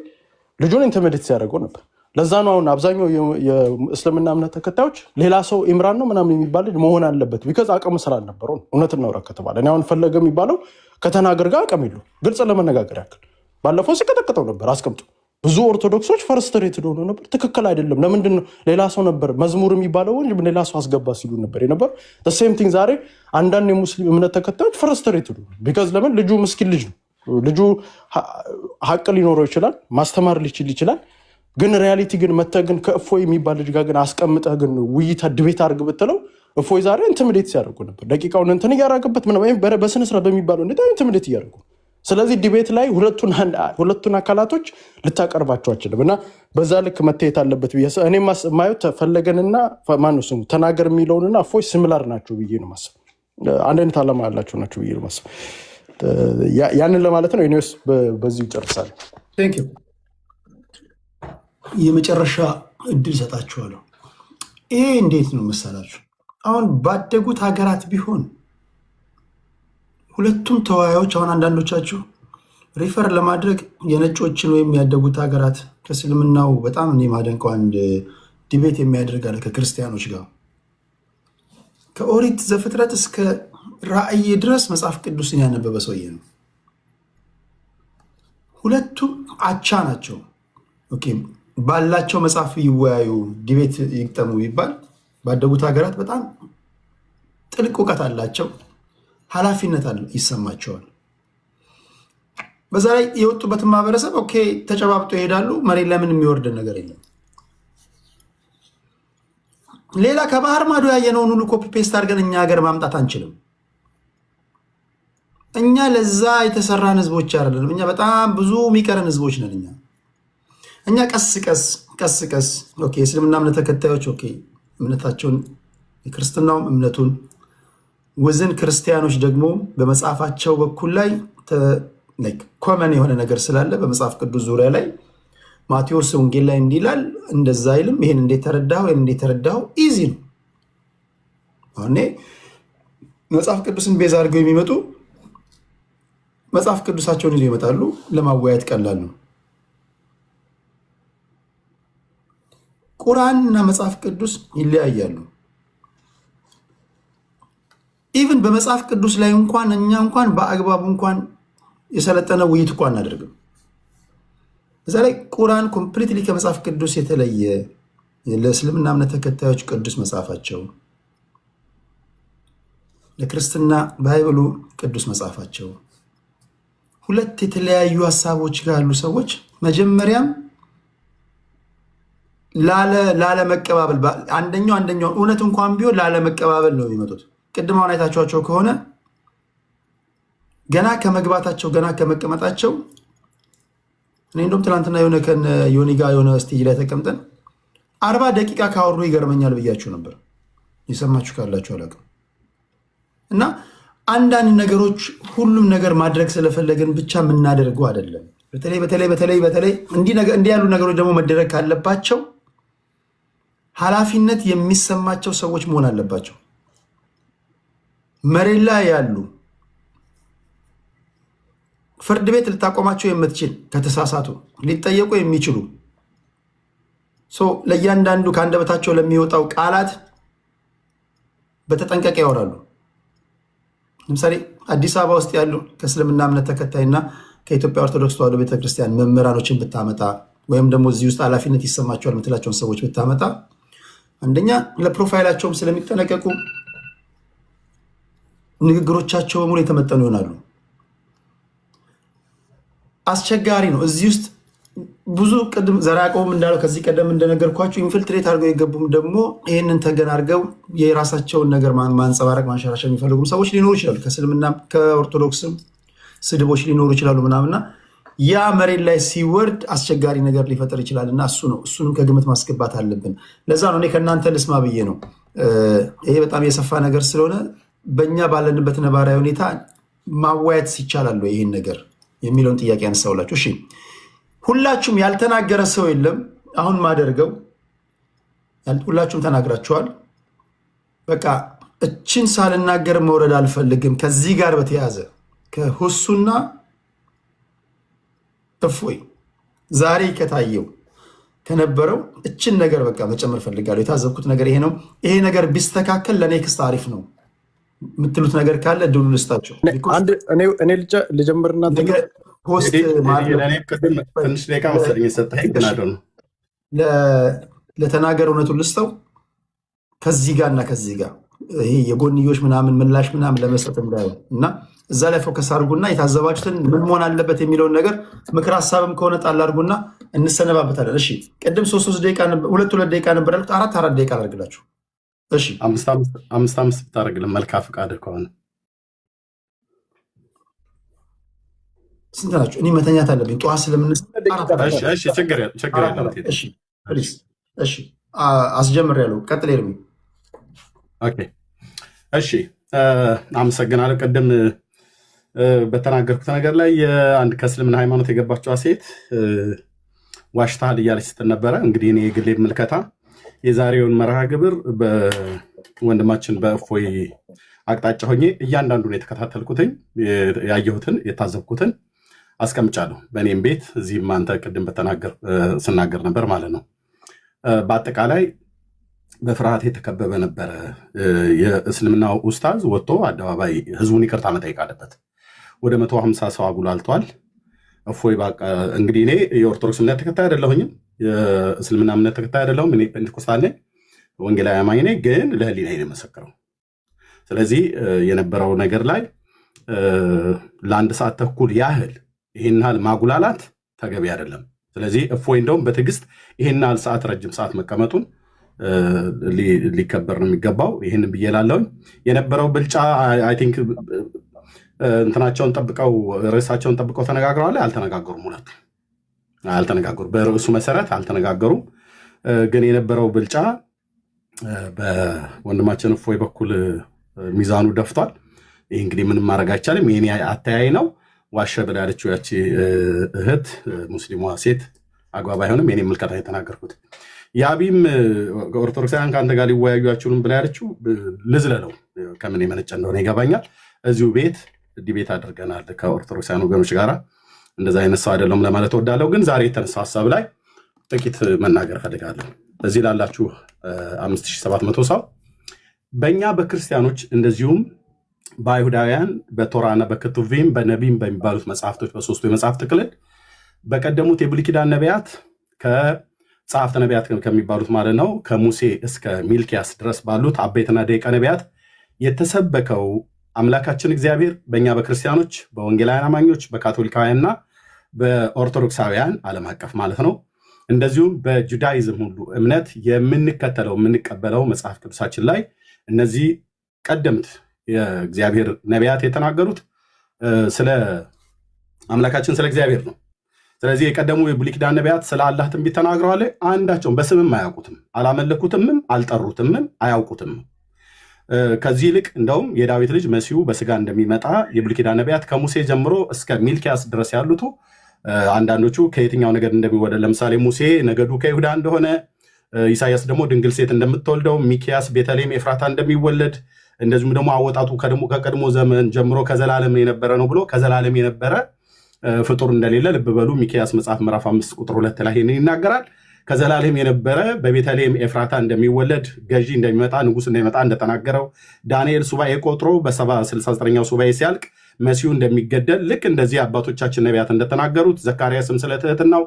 ልጁን ኢንቲሚዴት ሲያደርገው ነበር። ለዛ ነው አሁን አብዛኛው የእስልምና እምነት ተከታዮች ሌላ ሰው ኢምራን ነው ምናምን የሚባል ልጅ መሆን አለበት ቢካዝ አቅም ስላልነበረው። እውነት እናውራ ከተባለ እኔ አሁን ፈለገ የሚባለው ከተናገር ጋር አቅም የለው። ግልጽ ለመነጋገር ያክል ባለፈው ሲቀጠቅጠው ነበር አስቀምጡ። ብዙ ኦርቶዶክሶች ፈርስትሬትድ ሆኖ ነበር። ትክክል አይደለም። ለምንድን ነው ሌላ ሰው ነበር መዝሙር የሚባለው እንጂ ሌላ ሰው አስገባ ሲሉ ነበር የነበረው። ሴም ቲንግ ዛሬ አንዳንድ የሙስሊም እምነት ተከታዮች ፈርስትሬትድ ነው ቢካዝ ለምን ልጁ ምስኪን ልጅ ነው። ልጁ ሀቅ ሊኖረው ይችላል፣ ማስተማር ሊችል ይችላል። ግን ሪያሊቲ ግን መተህ ግን ከእፎይ የሚባል ልጅ ጋር ግን አስቀምጠህ ግን ውይይት ድቤት አድርግ ብትለው እፎይ ዛሬ ኢንቲሚዴት ሲያደርጉ ነበር። ደቂቃውን እንትን እያደረገበት በስነስርዓት በሚባለው ሁኔታ ኢንቲሚዴት እያደረጉ። ስለዚህ ዲቤት ላይ ሁለቱን አካላቶች ልታቀርባቸው አችልም እና በዛ ልክ መታየት አለበት ብዬ እኔ ማየው ተፈለገንና ማነው ስሙ ተናገር የሚለውንና እፎይ ሲሚላር ናቸው ብዬ ነው ማስብ። አንድ አይነት ዓላማ ያላቸው ናቸው ብዬ ነው ማስብ። ያንን ለማለት ነው። ዩኒቨርስ በዚሁ ይጨርሳል። ቴንክ ዩ። የመጨረሻ እድል ሰጣችኋለሁ። ይሄ እንዴት ነው መሰላችሁ? አሁን ባደጉት ሀገራት ቢሆን ሁለቱም ተወያዮች አሁን አንዳንዶቻችሁ ሪፈር ለማድረግ የነጮችን ወይም ያደጉት ሀገራት ከእስልምናው በጣም እኔ ማደንቀው አንድ ዲቤት የሚያደርግ አለ ከክርስቲያኖች ጋር ከኦሪት ዘፍጥረት እስከ ራእይ ድረስ መጽሐፍ ቅዱስን ያነበበ ሰውዬ ነው። ሁለቱም አቻ ናቸው። ኦኬ ባላቸው መጽሐፍ ይወያዩ፣ ዲቤት ይግጠሙ ይባል። ባደጉት ሀገራት በጣም ጥልቅ እውቀት አላቸው፣ ኃላፊነት ይሰማቸዋል። በዛ ላይ የወጡበትን ማህበረሰብ ኦኬ ተጨባብጦ ይሄዳሉ። መሬት ለምን የሚወርድ ነገር የለም። ሌላ ከባህር ማዶ ያየነውን ሁሉ ኮፒ ፔስት አድርገን እኛ ሀገር ማምጣት አንችልም። እኛ ለዛ የተሰራን ህዝቦች አይደለም። እኛ በጣም ብዙ የሚቀረን ህዝቦች ነን። እኛ ቀስ ቀስ ኦኬ የእስልምና እምነት ተከታዮች ኦኬ እምነታቸውን የክርስትናውም እምነቱን ወዝን ክርስቲያኖች ደግሞ በመጽሐፋቸው በኩል ላይ ኮመን የሆነ ነገር ስላለ በመጽሐፍ ቅዱስ ዙሪያ ላይ ማቴዎስ ወንጌል ላይ እንዲላል እንደዛ አይልም። ይሄን እንዴት ተረዳኸው? ኢዚ ነው። አሁን መጽሐፍ ቅዱስን ቤዛ አድርገው የሚመጡ መጽሐፍ ቅዱሳቸውን ይዘው ይመጣሉ። ለማወያየት ቀላል ነው። ቁርአን እና መጽሐፍ ቅዱስ ይለያያሉ። ኢቭን በመጽሐፍ ቅዱስ ላይ እንኳን እኛ እንኳን በአግባቡ እንኳን የሰለጠነ ውይይት እንኳን አናደርግም። እዛ ላይ ቁርአን ኮምፕሊትሊ ከመጽሐፍ ቅዱስ የተለየ ለእስልምና እምነት ተከታዮች ቅዱስ መጽሐፋቸው፣ ለክርስትና ባይብሉ ቅዱስ መጽሐፋቸው፣ ሁለት የተለያዩ ሀሳቦች ጋር ያሉ ሰዎች መጀመሪያም ላለመቀባበል አንደኛው እውነት እንኳን ቢሆን ላለመቀባበል ነው የሚመጡት። ቅድም አሁን አይታችኋቸው ከሆነ ገና ከመግባታቸው ገና ከመቀመጣቸው እኔ እንደውም ትናንትና የሆነ ዮኒ ጋር የሆነ ስቴጅ ላይ ተቀምጠን 40 ደቂቃ ካወሩ ይገርመኛል ብያችሁ ነበር። የሰማችሁ ካላችሁ አላውቅም። እና አንዳንድ ነገሮች ሁሉም ነገር ማድረግ ስለፈለገን ብቻ የምናደርገው አይደለም። በተለይ እንዲህ ያሉ ነገሮች ደግሞ መደረግ ካለባቸው ኃላፊነት የሚሰማቸው ሰዎች መሆን አለባቸው። መሬት ላይ ያሉ ፍርድ ቤት ልታቆማቸው የምትችል ከተሳሳቱ ሊጠየቁ የሚችሉ ለእያንዳንዱ ከአንደበታቸው ለሚወጣው ቃላት በተጠንቀቅ ያወራሉ። ለምሳሌ አዲስ አበባ ውስጥ ያሉ ከእስልምና እምነት ተከታይና ከኢትዮጵያ ኦርቶዶክስ ተዋሕዶ ቤተክርስቲያን መምህራኖችን ብታመጣ ወይም ደግሞ እዚህ ውስጥ ኃላፊነት ይሰማቸዋል የምትላቸውን ሰዎች ብታመጣ አንደኛ ለፕሮፋይላቸውም ስለሚጠነቀቁ ንግግሮቻቸው በሙሉ የተመጠኑ ይሆናሉ። አስቸጋሪ ነው። እዚህ ውስጥ ብዙ ቅድም ዘራቆም እንዳለው ከዚህ ቀደም እንደነገርኳቸው ኢንፊልትሬት አድርገው የገቡም ደግሞ ይህንን ተገን አድርገው የራሳቸውን ነገር ማንጸባረቅ ማንሸራሸር የሚፈልጉም ሰዎች ሊኖሩ ይችላሉ። ከእስልምና ከኦርቶዶክስም ስድቦች ሊኖሩ ይችላሉ ምናምና ያ መሬት ላይ ሲወርድ አስቸጋሪ ነገር ሊፈጠር ይችላል እና እሱንም ከግምት ማስገባት አለብን። ለዛ ነው እኔ ከእናንተ ልስማ ብዬ ነው። ይሄ በጣም የሰፋ ነገር ስለሆነ በእኛ ባለንበት ነባራዊ ሁኔታ ማዋየት ይቻላል ይህን ነገር የሚለውን ጥያቄ ያነሳውላችሁ። እሺ ሁላችሁም ያልተናገረ ሰው የለም። አሁን ማደርገው ሁላችሁም ተናግራችኋል። በቃ እችን ሳልናገር መውረድ አልፈልግም። ከዚህ ጋር በተያያዘ ከሁሱና እፎይ ዛሬ ከታየው ከነበረው እችን ነገር በቃ መጨመር ፈልጋለሁ። የታዘብኩት ነገር ይሄ ነው። ይሄ ነገር ቢስተካከል ለኔክስት አሪፍ ነው የምትሉት ነገር ካለ ድሉ ልስጣቸው። እኔ ልጀምርና ትንሽ ደቂቃ መሰለኝ የሰጠኝ ነው። ለተናገር እውነቱን ልስጠው። ከዚህ ጋር እና ከዚህ ጋር ይሄ የጎንዮሽ ምናምን ምላሽ ምናምን ለመስጠት እንዳይሆን እና እዛ ላይ ፎከስ አድርጉና የታዘባችሁትን ምን መሆን አለበት የሚለውን ነገር ምክር ሀሳብም ከሆነ ጣል አድርጉና እንሰነባበታለን። እሺ ቅድም 3 ደቂቃ 2 ደቂቃ ነበር ያልኩት፣ 4 ደቂቃ አድርግላችሁ። እሺ 5 ብታደርግልን መልካም ፈቃድ ከሆነ ስንት ናቸው? እኔ መተኛት አለብኝ ጠዋት ስለምንስ ችግር የለም። እሺ አስጀምር ያለው ቀጥል ኤርሚ። እሺ አመሰግናለሁ። ቅድም በተናገርኩት ነገር ላይ አንድ ከእስልምና ሃይማኖት የገባችዋ ሴት ዋሽታል እያለች ስትል ነበረ። እንግዲህ እኔ የግሌ ምልከታ የዛሬውን መርሃ ግብር በወንድማችን በእፎይ አቅጣጫ ሆኜ እያንዳንዱን የተከታተልኩትኝ ያየሁትን የታዘብኩትን አስቀምጫለሁ በእኔም ቤት እዚህም አንተ ቅድም ስናገር ነበር ማለት ነው። በአጠቃላይ በፍርሃት የተከበበ ነበረ። የእስልምናው ኡስታዝ ወጥቶ አደባባይ ህዝቡን ይቅርታ መጠየቅ አለበት። ወደ 150 ሰው አጉላልቷል። እፎይ እንግዲህ እኔ የኦርቶዶክስ እምነት ተከታይ አይደለሁኝም፣ የእስልምና እምነት ተከታይ አይደለሁም። እኔ ፔንቴኮስታል ነኝ፣ ወንጌላዊ አማኝ ነኝ፣ ግን ለህሊና ነው የመሰክረው። ስለዚህ የነበረው ነገር ላይ ለአንድ ሰዓት ተኩል ያህል ይህን ያህል ማጉላላት ተገቢ አይደለም። ስለዚህ እፎይ እንደውም በትዕግስት ይህን ያህል ሰዓት ረጅም ሰዓት መቀመጡን ሊከበር ነው የሚገባው። ይህን ብዬ ላለሁኝ የነበረው ብልጫ አይ ቲንክ እንትናቸውን ጠብቀው ርዕሳቸውን ጠብቀው ተነጋግረዋል። አልተነጋገሩም፣ ሁለቱ አልተነጋገሩም። በርዕሱ መሰረት አልተነጋገሩም። ግን የነበረው ብልጫ በወንድማችን እፎይ በኩል ሚዛኑ ደፍቷል። ይህ እንግዲህ ምንም ማድረግ አይቻልም። ይህን አተያይ ነው። ዋሸ ብላ ያለችው ያቺ እህት ሙስሊሟ ሴት አግባብ አይሆንም። የኔ ምልከታ የተናገርኩት የአቢም ኦርቶዶክሳውያን ከአንተ ጋር ሊወያዩ አይችሉም ብላ ያለችው ልዝለለው ከምን የመነጨ እንደሆነ ይገባኛል። እዚሁ ቤት ዲቤት አድርገናል ከኦርቶዶክሳውያን ወገኖች ጋር። እንደዛ አይነት ሰው አይደለም ለማለት እወዳለሁ። ግን ዛሬ የተነሳ ሀሳብ ላይ ጥቂት መናገር ፈልጋለሁ። እዚህ ላላችሁ 5700 ሰው በእኛ በክርስቲያኖች እንደዚሁም በአይሁዳውያን በቶራና በክቱቪም በነቢም በሚባሉት መጽሐፍቶች በሶስቱ የመጽሐፍት ክልል በቀደሙት የብሉይ ኪዳን ነቢያት ጸሐፍተ ነቢያት ከሚባሉት ማለት ነው ከሙሴ እስከ ሚልኪያስ ድረስ ባሉት አበይትና ደቂቀ ነቢያት የተሰበከው አምላካችን እግዚአብሔር በእኛ በክርስቲያኖች በወንጌላውያን አማኞች በካቶሊካውያንና በኦርቶዶክሳውያን ዓለም አቀፍ ማለት ነው እንደዚሁም በጁዳይዝም ሁሉ እምነት የምንቀበለው መጽሐፍ ቅዱሳችን ላይ እነዚህ ቀደምት የእግዚአብሔር ነቢያት የተናገሩት ስለ አምላካችን ስለ እግዚአብሔር ነው። ስለዚህ የቀደሙ የብሉይ ኪዳን ነቢያት ስለ አላህ ትንቢት ተናግረዋል። አንዳቸውም በስምም አያውቁትም፣ አላመለኩትምም፣ አልጠሩትምም፣ አያውቁትም። ከዚህ ይልቅ እንደውም የዳዊት ልጅ መሲሁ በስጋ እንደሚመጣ የብሉይ ኪዳን ነቢያት ከሙሴ ጀምሮ እስከ ሚልኪያስ ድረስ ያሉት አንዳንዶቹ ከየትኛው ነገድ እንደሚወለድ ለምሳሌ ሙሴ ነገዱ ከይሁዳ እንደሆነ፣ ኢሳያስ ደግሞ ድንግል ሴት እንደምትወልደው፣ ሚኪያስ ቤተልሔም ኤፍራታ እንደሚወለድ እንደዚሁም ደግሞ አወጣጡ ከቀድሞ ዘመን ጀምሮ ከዘላለም የነበረ ነው ብሎ ከዘላለም የነበረ ፍጡር እንደሌለ ልብ በሉ። ሚኪያስ መጽሐፍ ምዕራፍ 5 ቁጥር 2 ላይ ይናገራል። ከዘላለም የነበረ በቤተልሔም ኤፍራታ እንደሚወለድ ገዢ እንደሚመጣ ንጉስ እንደሚመጣ እንደተናገረው ዳንኤል ሱባኤ ቆጥሮ በ69ኛው ሱባኤ ሲያልቅ መሲሁ እንደሚገደል ልክ እንደዚህ አባቶቻችን ነቢያት እንደተናገሩት ዘካርያስም ስለ ትሕትናው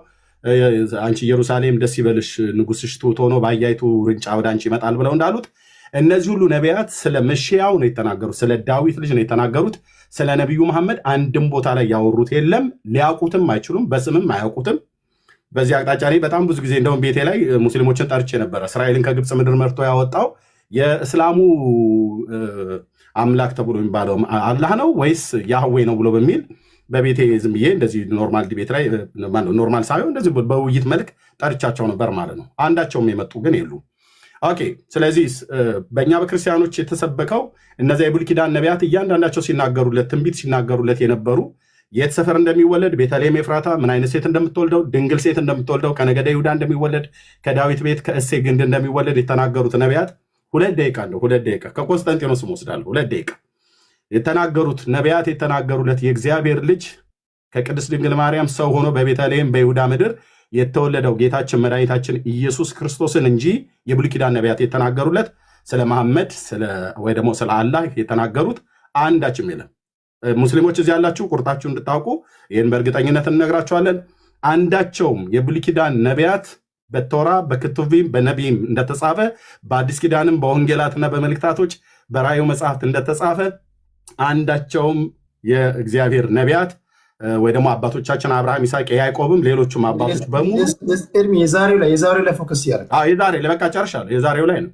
አንቺ ኢየሩሳሌም ደስ ይበልሽ ንጉስሽ ትሑት ሆኖ በአህያይቱ ውርንጫ ወደ አንቺ ይመጣል ብለው እንዳሉት እነዚህ ሁሉ ነቢያት ስለ መሺያው ነው የተናገሩት። ስለ ዳዊት ልጅ ነው የተናገሩት። ስለ ነቢዩ መሐመድ አንድም ቦታ ላይ ያወሩት የለም። ሊያውቁትም አይችሉም፣ በስምም አያውቁትም። በዚህ አቅጣጫ እኔ በጣም ብዙ ጊዜ እንደውም ቤቴ ላይ ሙስሊሞችን ጠርቼ ነበረ። እስራኤልን ከግብፅ ምድር መርቶ ያወጣው የእስላሙ አምላክ ተብሎ የሚባለው አላህ ነው ወይስ ያህዌ ነው ብሎ በሚል በቤቴ ዝም ብዬ እንደዚህ ኖርማል ዲቤት ላይ ኖርማል ሳይሆን እንደዚህ በውይይት መልክ ጠርቻቸው ነበር ማለት ነው። አንዳቸውም የመጡ ግን የሉም። ኦኬ። ስለዚህ በእኛ በክርስቲያኖች የተሰበከው እነዚያ የብሉይ ኪዳን ነቢያት እያንዳንዳቸው ሲናገሩለት ትንቢት ሲናገሩለት የነበሩ የት ሰፈር እንደሚወለድ ቤተልሔም ኤፍራታ ምን አይነት ሴት እንደምትወልደው ድንግል ሴት እንደምትወልደው ከነገደ ይሁዳ እንደሚወለድ ከዳዊት ቤት ከእሴ ግንድ እንደሚወለድ የተናገሩት ነቢያት 2 ደቂቃ ነው። 2 ደቂቃ ከቆስጠንጢኖስ ወስዳለሁ። 2 ደቂቃ የተናገሩት ነቢያት የተናገሩለት የእግዚአብሔር ልጅ ከቅድስት ድንግል ማርያም ሰው ሆኖ በቤተልሔም በይሁዳ ምድር የተወለደው ጌታችን መድኃኒታችን ኢየሱስ ክርስቶስን እንጂ የብሉይ ኪዳን ነቢያት የተናገሩለት ስለ መሐመድ ወይ ደግሞ ስለ አላህ የተናገሩት አንዳችም የለም። ሙስሊሞች እዚህ ያላችሁ ቁርጣችሁ እንድታውቁ ይህን በእርግጠኝነት እንነግራችኋለን። አንዳቸውም የብሉይ ኪዳን ነቢያት በቶራ በክቱቢም በነቢይም እንደተጻፈ በአዲስ ኪዳንም በወንጌላትና በመልእክታቶች በራእዩ መጽሐፍት እንደተጻፈ አንዳቸውም የእግዚአብሔር ነቢያት ወይ ደግሞ አባቶቻችን አብርሃም፣ ይስሐቅ፣ ያዕቆብም ሌሎችም አባቶች በሙሉ የዛሬው ላይ ፎከስ ያደርጋል። በቃ ጨርሻለሁ። የዛሬው ላይ ነው።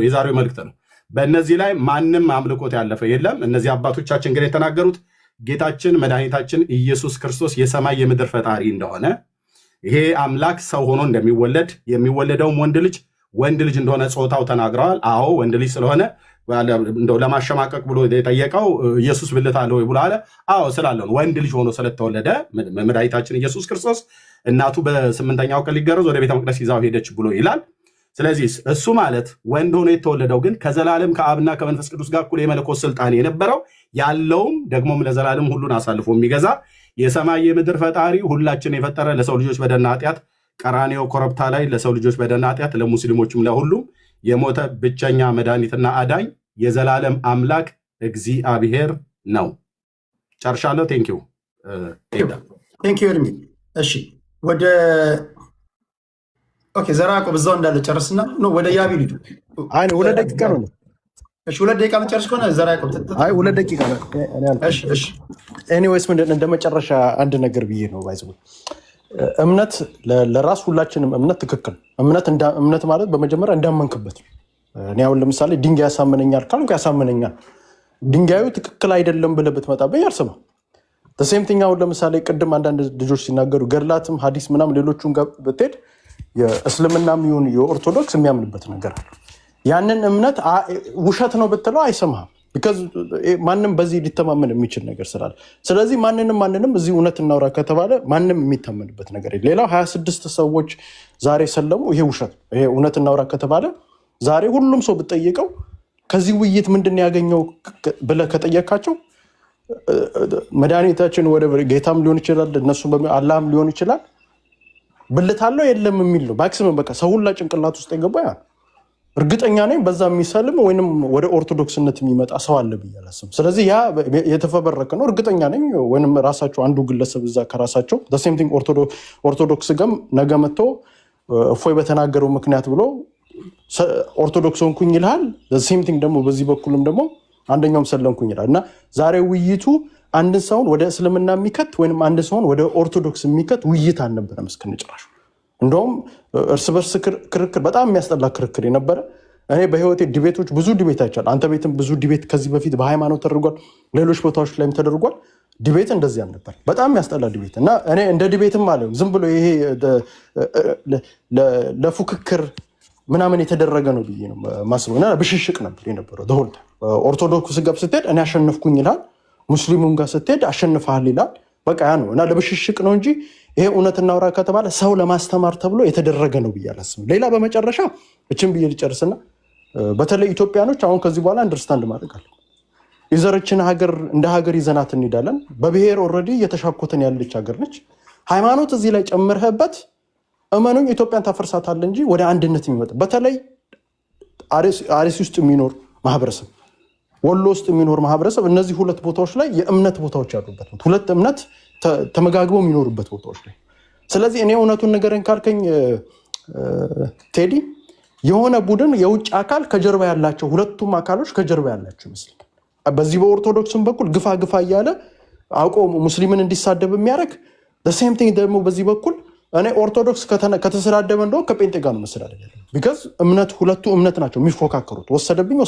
የዛሬው መልእክት ነው። በእነዚህ ላይ ማንም አምልኮት ያለፈ የለም። እነዚህ አባቶቻችን ግን የተናገሩት ጌታችን መድኃኒታችን ኢየሱስ ክርስቶስ የሰማይ የምድር ፈጣሪ እንደሆነ፣ ይሄ አምላክ ሰው ሆኖ እንደሚወለድ የሚወለደውም ወንድ ልጅ እንደሆነ ጾታው ተናግረዋል። አዎ ወንድ ልጅ ስለሆነ እንደው ለማሸማቀቅ ብሎ የጠየቀው ኢየሱስ ብልት አለ ወይ ብሎ አለ። አዎ ስላለው ወንድ ልጅ ሆኖ ስለተወለደ መድኃኒታችን ኢየሱስ ክርስቶስ እናቱ በ8ኛው ቀን ሊገረዝ ወደ ቤተ መቅደስ ይዛው ሄደች ብሎ ይላል። ስለዚህ እሱ ማለት ወንድ ሆኖ የተወለደው ግን ከዘላለም ከአብና ከመንፈስ ቅዱስ ጋር እኩል የመለኮት ስልጣን የነበረው ያለውም ደግሞም ለዘላለም ሁሉን አሳልፎ የሚገዛ የሰማይ የምድር ፈጣሪ ሁላችን የፈጠረ ለሰው ልጆች በደልና ኃጢአት ቀራንዮ ኮረብታ ላይ ለሰው ልጆች በደልና ኃጢአት ለሙስሊሞችም ለሁሉም የሞተ ብቸኛ መድኃኒትና አዳኝ የዘላለም አምላክ እግዚአብሔር ነው። ጨርሻለሁ። ቴንኪው ኤርሚ። እሺ ወደ ዘራ ያዕቆብ እዛው እንዳለ ጨርስና ወደ ያቢ ልጁ 2 ደቂቃ ነው። እሺ 2 ደቂቃ መጨረስ ከሆነ ዘራ ያዕቆብ 2 ደቂቃ ነው። እሺ ኤኒዌይስ ምንድን እንደመጨረሻ አንድ ነገር ብዬ ነው ባይዘው እምነት ለራስ ሁላችንም እምነት ትክክል እምነት ማለት በመጀመሪያ እንዳመንክበት ነው። እኔ አሁን ለምሳሌ ድንጋይ ያሳምነኛል ካልኩ ያሳምነኛል። ድንጋዩ ትክክል አይደለም ብለህ ብትመጣብኝ አልሰማም። ሴም ቲንግ አሁን ለምሳሌ ቅድም አንዳንድ ልጆች ሲናገሩ ገድላትም ሐዲስ ምናም ሌሎቹን ጋር ብትሄድ የእስልምናም ይሁን የኦርቶዶክስ የሚያምንበት ነገር አለ። ያንን እምነት ውሸት ነው ብትለው አይሰማህም። ቢካዝ ማንም በዚህ ሊተማመን የሚችል ነገር ስላለ፣ ስለዚህ ማንንም እዚህ እውነት እናውራ ከተባለ ማንም የሚታመንበት ነገር የለም። ሌላው 26 ሰዎች ዛሬ ሰለሙ፣ ይሄ ውሸት ነው። ይሄ እውነት እናውራ ከተባለ ዛሬ ሁሉም ሰው ብትጠይቀው ከዚህ ውይይት ምንድን ያገኘው ብለህ ከጠየካቸው መድኃኒታችን ወደ ጌታም ሊሆን ይችላል እነሱ አላህም ሊሆን ይችላል ብልት አለው የለም የሚል ነው። ማክሲመም በቃ ሰው ሁላ ጭንቅላት ውስጥ የገባ ያ እርግጠኛ ነኝ በዛ የሚሰልም ወይንም ወደ ኦርቶዶክስነት የሚመጣ ሰው አለ ብዬ አላስብም። ስለዚህ ያ የተፈበረከ ነው እርግጠኛ ነኝ። ወይንም ራሳቸው አንዱ ግለሰብ እዛ ከራሳቸው ሴም ቲንግ ኦርቶዶክስ ጋር ነገ መጥቶ እፎይ በተናገረው ምክንያት ብሎ ኦርቶዶክስ ሆንኩኝ ይልሃል። ሴም ቲንግ ደግሞ በዚህ በኩልም ደግሞ አንደኛውም ሰለምኩኝ ይላል እና ዛሬ ውይይቱ አንድን ሰውን ወደ እስልምና የሚከት ወይንም አንድ ሰውን ወደ ኦርቶዶክስ የሚከት ውይይት አልነበረም እስከነጭራሹ። እንደውም እርስ በርስ ክርክር በጣም የሚያስጠላ ክርክር የነበረ። እኔ በህይወቴ ዲቤቶች ብዙ ዲቤት አይቻልም። አንተ ቤትም ብዙ ዲቤት ከዚህ በፊት በሃይማኖት ተደርጓል፣ ሌሎች ቦታዎች ላይም ተደርጓል። ዲቤት እንደዚህ አልነበር፣ በጣም የሚያስጠላ ዲቤት እና እኔ እንደ ዲቤትም አለ ዝም ብሎ ይሄ ለፉክክር ምናምን የተደረገ ነው ብዬ ነው ማስበው እና ብሽሽቅ ነበር የነበረው። ደሆል ኦርቶዶክስ ጋር ስትሄድ እኔ አሸነፍኩኝ ይላል፣ ሙስሊሙን ጋር ስትሄድ አሸንፈሃል ይላል። በቃ ያ ነው እና ለብሽሽቅ ነው እንጂ ይሄ እውነት እናውራ ከተባለ ሰው ለማስተማር ተብሎ የተደረገ ነው ብዬ አላስብም። ሌላ በመጨረሻ እችን ብዬ ልጨርስና በተለይ ኢትዮጵያኖች አሁን ከዚህ በኋላ አንደርስታንድ ማድረግ አለ። የዘረችን ሀገር እንደ ሀገር ይዘናት እንሄዳለን። በብሔር ኦልሬዲ እየተሻኮተን ያለች ሀገር ነች። ሃይማኖት እዚህ ላይ ጨምርህበት እመኑኝ ኢትዮጵያን ታፈርሳታል እንጂ ወደ አንድነት የሚመጣ በተለይ አርሲ ውስጥ የሚኖር ማህበረሰብ፣ ወሎ ውስጥ የሚኖር ማህበረሰብ እነዚህ ሁለት ቦታዎች ላይ የእምነት ቦታዎች ያሉበት ነው። ሁለት እምነት ተመጋግበው የሚኖሩበት ቦታዎች ላይ። ስለዚህ እኔ እውነቱን ነገርን ካልከኝ ቴዲ የሆነ ቡድን የውጭ አካል ከጀርባ ያላቸው ሁለቱም አካሎች ከጀርባ ያላቸው ይመስላል። በዚህ በኦርቶዶክስም በኩል ግፋ እያለ አውቆ ሙስሊምን እንዲሳደብ የሚያደርግ ሴም ቲንግ ደግሞ በዚህ በኩል እኔ ኦርቶዶክስ ከተሰዳደበ እንደው ከጴንጤ ጋር ነው መሰዳደብ ያለው። ቢካዝ ሁለቱ እምነት ናቸው የሚፎካከሩት። ወሰደብኝ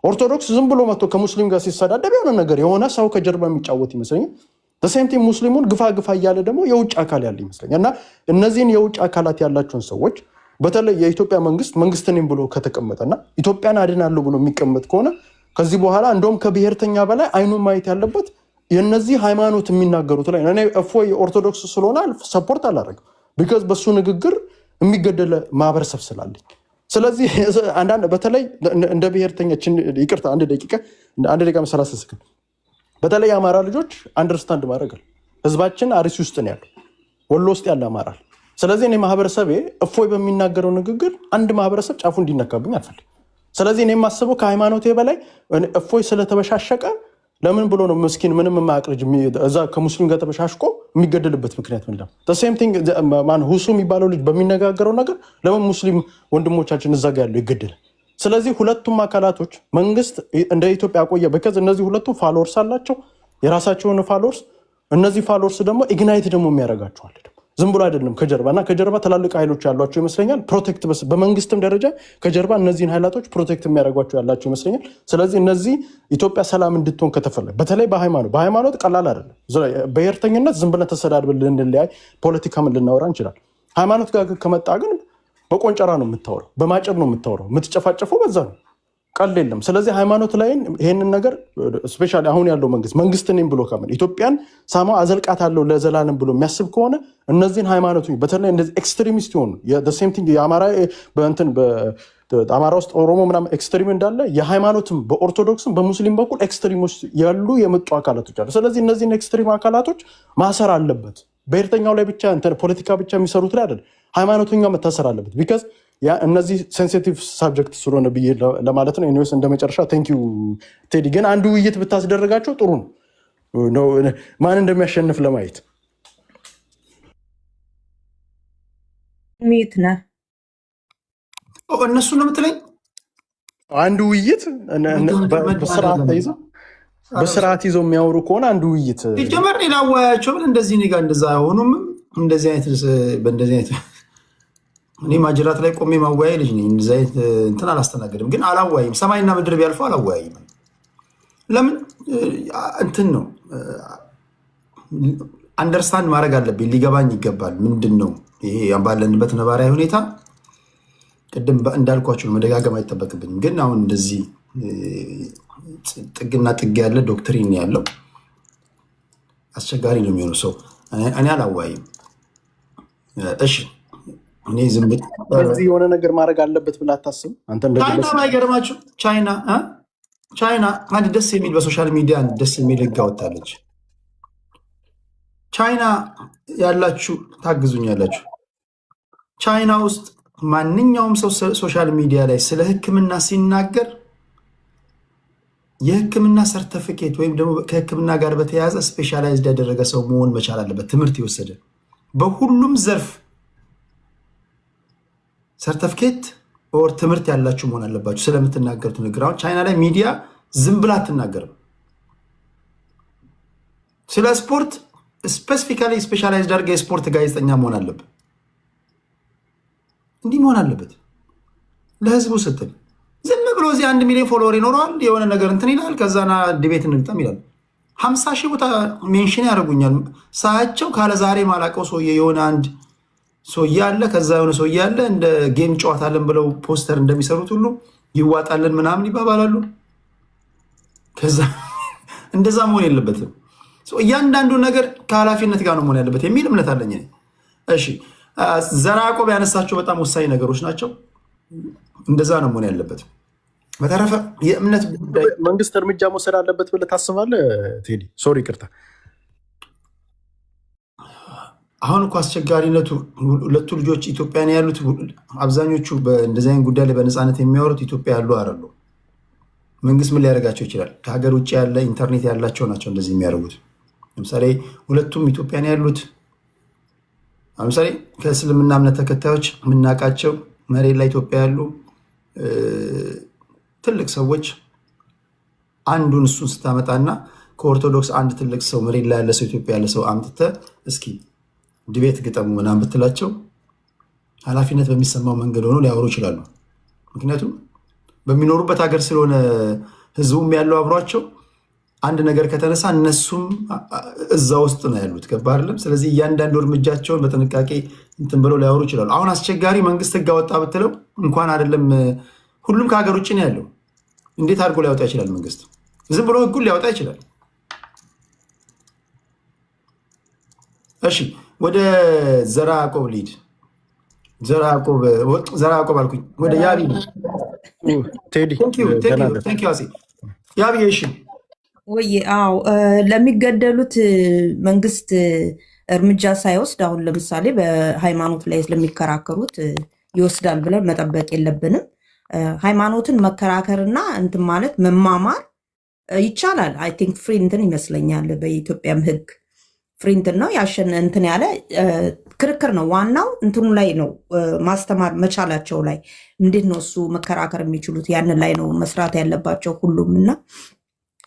ኦርቶዶክስ ዝም ብሎ መጥቶ ከሙስሊም ጋር ሲሰዳደብ የሆነ ሰው ከጀርባ የሚጫወት ይመስለኛል። ሴም ቲንግ ሙስሊሙን ግፋ እያለ ደግሞ የውጭ አካል ያለ ይመስለኛል። እና እነዚህን የውጭ አካላት ያላቸውን ሰዎች በተለይ የኢትዮጵያ መንግስት ነኝ ብሎ ከተቀመጠና ኢትዮጵያን አድናለሁ ብሎ የሚቀመጥ ከሆነ ከዚህ በኋላ እንደውም ከብሔርተኛ በላይ አይኑን ማየት ያለበት የነዚህ ሃይማኖት የሚናገሩት ላይ እኔ እፎይ ኦርቶዶክስ ስለሆነ ሰፖርት አላደረግም። ቢካዝ በሱ ንግግር የሚገደለ ማህበረሰብ ስላለኝ። ስለዚህ አንዳንድ በተለይ እንደ ብሔርተኛችን ይቅርታ አንድ ደቂቃ መሰራት ስስክን በተለይ የአማራ ልጆች አንደርስታንድ ማድረጋል። ህዝባችን አርሲ ውስጥ ነው ያለው፣ ወሎ ውስጥ ያለ አማራ። ስለዚህ እኔ ማህበረሰቤ እፎይ በሚናገረው ንግግር አንድ ማህበረሰብ ጫፉ እንዲነካብኝ አልፈልግም። ስለዚህ እኔ የማስበው ከሃይማኖቴ በላይ እፎይ ስለተበሻሸቀ ለምን ብሎ ነው ምስኪን ምንም የማያውቅ ልጅ እዛ ከሙስሊም ጋር ተበሻሽቆ የሚገደልበት ምክንያት ምንድን ነው? ሴም ቲንግ ሁሱ የሚባለው ልጅ በሚነጋገረው ነገር ለምን ሙስሊም ወንድሞቻችን እዛ ጋር ያለው ይገደላል? ስለዚህ ሁለቱም አካላቶች መንግስት እንደ ኢትዮጵያ ቆየ በከዝ እነዚህ ሁለቱም ፋሎወርስ አላቸው፣ የራሳቸውን ፋሎወርስ። እነዚህ ፋሎወርስ ደግሞ ኢግናይት ደግሞ የሚያደርጋቸዋል ዝም ብሎ አይደለም ከጀርባ እና ከጀርባ ትላልቅ ኃይሎች ያሏቸው ይመስለኛል። ፕሮቴክት በመንግስትም ደረጃ ከጀርባ እነዚህን ኃይላቶች ፕሮቴክት የሚያደርጓቸው ያላቸው ይመስለኛል። ስለዚህ እነዚህ ኢትዮጵያ ሰላም እንድትሆን ከተፈለገ በተለይ በሃይማኖት ቀላል አይደለም። ብሔርተኝነት ዝም ብለን ተሰዳድበን ልንለያይ ፖለቲካም ልናወራ እንችላል። ሃይማኖት ጋር ከመጣ ግን በቆንጨራ ነው የምታወራው፣ በማጨድ ነው የምታወራው፣ የምትጨፋጨፈው በዛ ነው፣ ቀል የለም። ስለዚህ ሃይማኖት ላይ ይሄንን ነገር ስፔሻሊ አሁን ያለው መንግስት ነኝ ብሎ ከምን ኢትዮጵያን ሳማ አዘልቃት አለው ለዘላለም ብሎ የሚያስብ ከሆነ እነዚህን ሃይማኖቶች በተለይ እንደዚህ ኤክስትሪሚስት ይሆኑ ሴም ቲንግ አማራ ውስጥ ኦሮሞ ምናምን ኤክስትሪም እንዳለ የሃይማኖትም በኦርቶዶክስም በሙስሊም በኩል ኤክስትሪሞች ያሉ የመጡ አካላቶች አሉ። ስለዚህ እነዚህን ኤክስትሪም አካላቶች ማሰር አለበት። ብሔርተኛው ላይ ብቻ ፖለቲካ ብቻ የሚሰሩት ላይ አይደል፣ ሃይማኖተኛው መታሰር አለበት። ቢካዝ እነዚህ ሴንሲቲቭ ሳብጀክት ስለሆነ ብዬ ለማለት ነው። ኒስ እንደ መጨረሻ ቴንኪው ቴዲ። ግን አንዱ ውይይት ብታስደረጋቸው ጥሩ ነው ማን እንደሚያሸንፍ ለማየት። ሚት ነህ እነሱ ነው የምትለኝ? አንዱ ውይይት በስርዓት ይዘው የሚያወሩ ከሆነ አንዱ ውይይት ጀመር ላወያቸው ብል እንደዚህ ጋ እንደዛ አይሆኑም። እንደዚህ አይነት እኔ ማጅራት ላይ ቆሜ ማወያይ ልጅ ነኝ። እንደዚህ አይነት እንትን አላስተናገድም። ግን አላወያይም። ሰማይና ምድር ቢያልፈው አላወያይም። ለምን እንትን ነው አንደርስታንድ ማድረግ አለብኝ። ሊገባኝ ይገባል። ምንድን ነው ይሄ ባለንበት ነባራዊ ሁኔታ? ቅድም እንዳልኳቸው መደጋገም አይጠበቅብኝም። ግን አሁን እንደዚህ ጥግና ጥግ ያለ ዶክትሪን ያለው አስቸጋሪ ነው የሚሆኑ ሰው እኔ አላወያይም። እሺ እኔ ዝም በዚህ የሆነ ነገር ማድረግ አለበት ብለህ አታስብም? ቻይና ማይገርማችሁ ቻይና አንድ ደስ የሚል በሶሻል ሚዲያ ደስ የሚል ህግ አወጣለች። ቻይና ያላችሁ ታግዙኛላችሁ። ቻይና ውስጥ ማንኛውም ሰው ሶሻል ሚዲያ ላይ ስለ ሕክምና ሲናገር የሕክምና ሰርተፊኬት ወይም ደግሞ ከሕክምና ጋር በተያያዘ ስፔሻላይዝድ ያደረገ ሰው መሆን መቻል አለበት። ትምህርት የወሰደ በሁሉም ዘርፍ ሰርተፊኬት ኦር ትምህርት ያላችሁ መሆን አለባችሁ ስለምትናገሩት ነገር። አሁን ቻይና ላይ ሚዲያ ዝም ብላ አትናገርም። ስለ ስፖርት ስፔሲፊካሊ ስፔሻላይዝድ አድርገህ የስፖርት ጋዜጠኛ መሆን አለበት። እንዲህ መሆን አለበት ለህዝቡ ስትል። ዝም ብሎ እዚህ 1 ሚሊዮን ፎሎወር ይኖረዋል፣ የሆነ ነገር እንትን ይላል፣ ከዛና ዲቤት እንግጠም ይላል። 50 ሺህ ቦታ ሜንሽን ያደርጉኛል ሳያቸው። ካለ ዛሬ ማላቀው ሰውዬ የሆነ አንድ ሰውዬ አለ፣ ከዛ የሆነ ሰውዬ አለ፣ እንደ ጌም ጨዋታለን ብለው ፖስተር እንደሚሰሩት ሁሉ ይዋጣለን ምናምን ይባባላሉ። ከዛ እንደዛ መሆን የለበትም። እያንዳንዱ ነገር ከኃላፊነት ጋር ነው መሆን ያለበት የሚል እምነት አለኝ። እሺ ዘራ ያዕቆብ ያነሳቸው በጣም ወሳኝ ነገሮች ናቸው። እንደዛ ነው መሆን ያለበት። በተረፈ የእምነት ጉዳይ መንግስት እርምጃ መውሰድ አለበት ብለህ ታስባለህ ቴዲ? ሶሪ ቅርታ። አሁን እኮ አስቸጋሪነቱ ሁለቱ ልጆች ኢትዮጵያ ነው ያሉት። አብዛኞቹ እንደዚህ አይነት ጉዳይ ላይ በነፃነት የሚያወሩት ኢትዮጵያ ያሉ አይደሉ። መንግስት ምን ሊያደርጋቸው ይችላል? ከሀገር ውጭ ያለ ኢንተርኔት ያላቸው ናቸው እንደዚህ የሚያደርጉት። ለምሳሌ ሁለቱም ኢትዮጵያ ነው ያሉት። ለምሳሌ ከእስልምና እምነት ተከታዮች የምናውቃቸው መሬት ላይ ኢትዮጵያ ያሉ ትልቅ ሰዎች አንዱን እሱን ስታመጣና ከኦርቶዶክስ አንድ ትልቅ ሰው መሬት ላይ ያለ ሰው ኢትዮጵያ ያለ ሰው አምጥተህ እስኪ ዲቤት ግጠሙ ምናምን ብትላቸው ኃላፊነት በሚሰማው መንገድ ሆኖ ሊያወሩ ይችላሉ። ምክንያቱም በሚኖሩበት ሀገር ስለሆነ ህዝቡም ያለው አብሯቸው አንድ ነገር ከተነሳ እነሱም እዛ ውስጥ ነው ያሉት። ገባ አይደለም? ስለዚህ እያንዳንዱ እርምጃቸውን በጥንቃቄ እንትን ብለው ሊያወሩ ይችላሉ። አሁን አስቸጋሪ መንግስት ህግ አወጣ ብትለው እንኳን አይደለም ሁሉም ከሀገር ውጭ ነው ያለው። እንዴት አድርጎ ሊያወጣ ይችላል? መንግስት ዝም ብሎ ህጉን ሊያወጣ ይችላል። እሺ ወደ ዘራ ያዕቆብ ሊድ ዘራ ያዕቆብ አልኩኝ። ወደ ያቢ ቴዲ ያቢ እሺ ወይ አዎ ለሚገደሉት መንግስት እርምጃ ሳይወስድ አሁን ለምሳሌ በሃይማኖት ላይ ስለሚከራከሩት ይወስዳል ብለን መጠበቅ የለብንም። ሃይማኖትን መከራከርና እንትን ማለት መማማር ይቻላል። አይ ቲንክ ፍሪ እንትን ይመስለኛል በኢትዮጵያም ህግ ፍሪ እንትን ነው ያሸን እንትን ያለ ክርክር ነው። ዋናው እንትኑ ላይ ነው ማስተማር መቻላቸው ላይ እንዴት ነው እሱ መከራከር የሚችሉት ያንን ላይ ነው መስራት ያለባቸው ሁሉም እና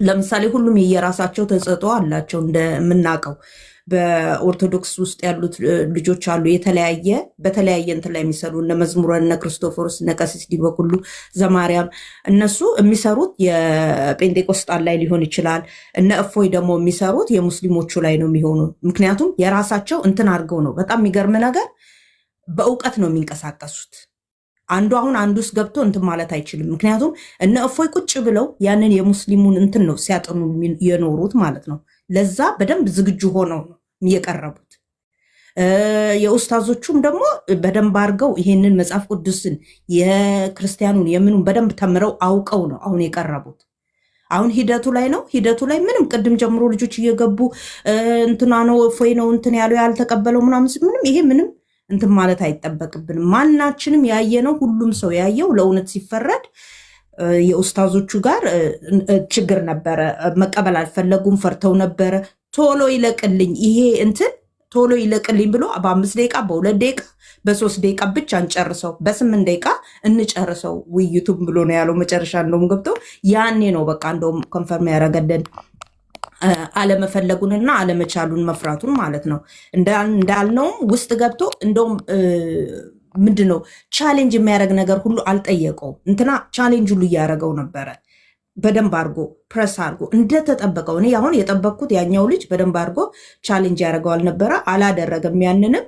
ለምሳሌ ሁሉም የየራሳቸው ተሰጥኦ አላቸው። እንደምናውቀው በኦርቶዶክስ ውስጥ ያሉት ልጆች አሉ በተለያየ እንትን ላይ የሚሰሩ እነ መዝሙረ እነ ክርስቶፎርስ እነ ቀሲስ ዲበኩሉ ዘማርያም እነሱ የሚሰሩት የጴንጤቆስጣን ላይ ሊሆን ይችላል። እነ እፎይ ደግሞ የሚሰሩት የሙስሊሞቹ ላይ ነው የሚሆኑ። ምክንያቱም የራሳቸው እንትን አድርገው ነው። በጣም የሚገርም ነገር በእውቀት ነው የሚንቀሳቀሱት። አሁን አንዱ ውስጥ ገብቶ እንትን ማለት አይችልም። ምክንያቱም እነ እፎይ ቁጭ ብለው ያንን የሙስሊሙን እንትን ነው ሲያጠኑ የኖሩት ማለት ነው። ለዛ በደንብ ዝግጁ ሆነው ነው የቀረቡት። የኡስታዞቹም ደግሞ በደንብ አድርገው ይሄንን መጽሐፍ ቅዱስን የክርስቲያኑን የምኑን በደንብ ተምረው አውቀው ነው አሁን የቀረቡት። አሁን ሂደቱ ላይ ነው። ሂደቱ ላይ ምንም ቅድም ጀምሮ ልጆች እየገቡ እንትና ነው እፎይ ነው እንትን ያለው ያልተቀበለው ምንም ይሄ ምንም እንትን ማለት አይጠበቅብንም። ማናችንም ያየነው ሁሉም ሰው ያየው ለእውነት ሲፈረድ የኡስታዞቹ ጋር ችግር ነበረ። መቀበል አልፈለጉም፣ ፈርተው ነበረ። ቶሎ ይለቅልኝ ይሄ እንትን ቶሎ ይለቅልኝ ብሎ በ5 ደቂቃ በ2 ደቂቃ በ3 ደቂቃ ብቻ እንጨርሰው፣ በ8 ደቂቃ እንጨርሰው ውይይቱም ብሎ ነው ያለው። መጨረሻ እንደውም ገብተው ያኔ ነው በቃ እንደውም ኮንፈርም ያደረገልን አለመፈለጉንና አለመቻሉን መፍራቱን ማለት ነው። እንዳልነውም ውስጥ ገብቶ እንደውም ምንድነው ቻሌንጅ የሚያደርግ ነገር ሁሉ አልጠየቀው። እንትና ቻሌንጅ ሁሉ እያደረገው ነበረ። በደንብ አድርጎ ፕረስ አድርጎ እንደተጠበቀው እኔ አሁን የጠበቅኩት ያኛው ልጅ በደንብ አድርጎ ቻሌንጅ ያደርገው አልነበረ፣ አላደረገም። ያንንም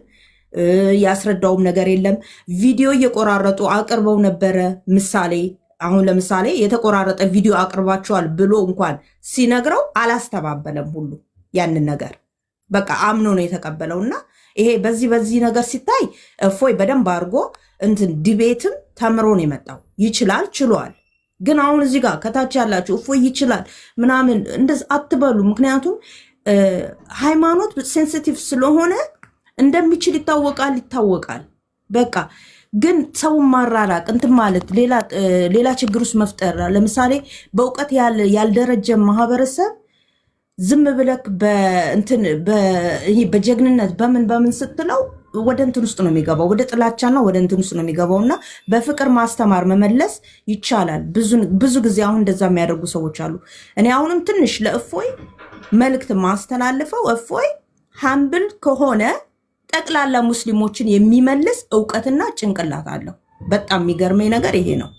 ያስረዳውም ነገር የለም። ቪዲዮ እየቆራረጡ አቅርበው ነበረ። ምሳሌ አሁን ለምሳሌ የተቆራረጠ ቪዲዮ አቅርባቸዋል ብሎ እንኳን ሲነግረው አላስተባበለም። ሁሉ ያንን ነገር በቃ አምኖ ነው የተቀበለውና ይሄ በዚህ ነገር ሲታይ እፎይ በደንብ አድርጎ እንትን ዲቤትም ተምሮ ነው የመጣው። ይችላል ችሏል። ግን አሁን እዚህ ጋር ከታች ያላችሁ እፎይ ይችላል ምናምን እንደዚህ አትበሉ። ምክንያቱም ሃይማኖት ሴንሲቲቭ ስለሆነ እንደሚችል ይታወቃል። በቃ ግን ሰውን ማራራቅ እንትን ማለት ሌላ ችግር ውስጥ መፍጠር። ለምሳሌ በእውቀት ያልደረጀ ማህበረሰብ ዝም ብለክ በጀግንነት በምን ስትለው ወደ እንትን ውስጥ ነው የሚገባው፣ ወደ ጥላቻና ወደ እንትን ውስጥ ነው የሚገባው። እና በፍቅር ማስተማር መመለስ ይቻላል። ብዙ ጊዜ አሁን እንደዛ የሚያደርጉ ሰዎች አሉ። እኔ አሁንም ትንሽ ለእፎይ መልእክት ማስተላልፈው እፎይ ሀምብል ከሆነ ጠቅላላ ሙስሊሞችን የሚመልስ እውቀትና ጭንቅላት አለው። በጣም የሚገርመኝ ነገር ይሄ ነው።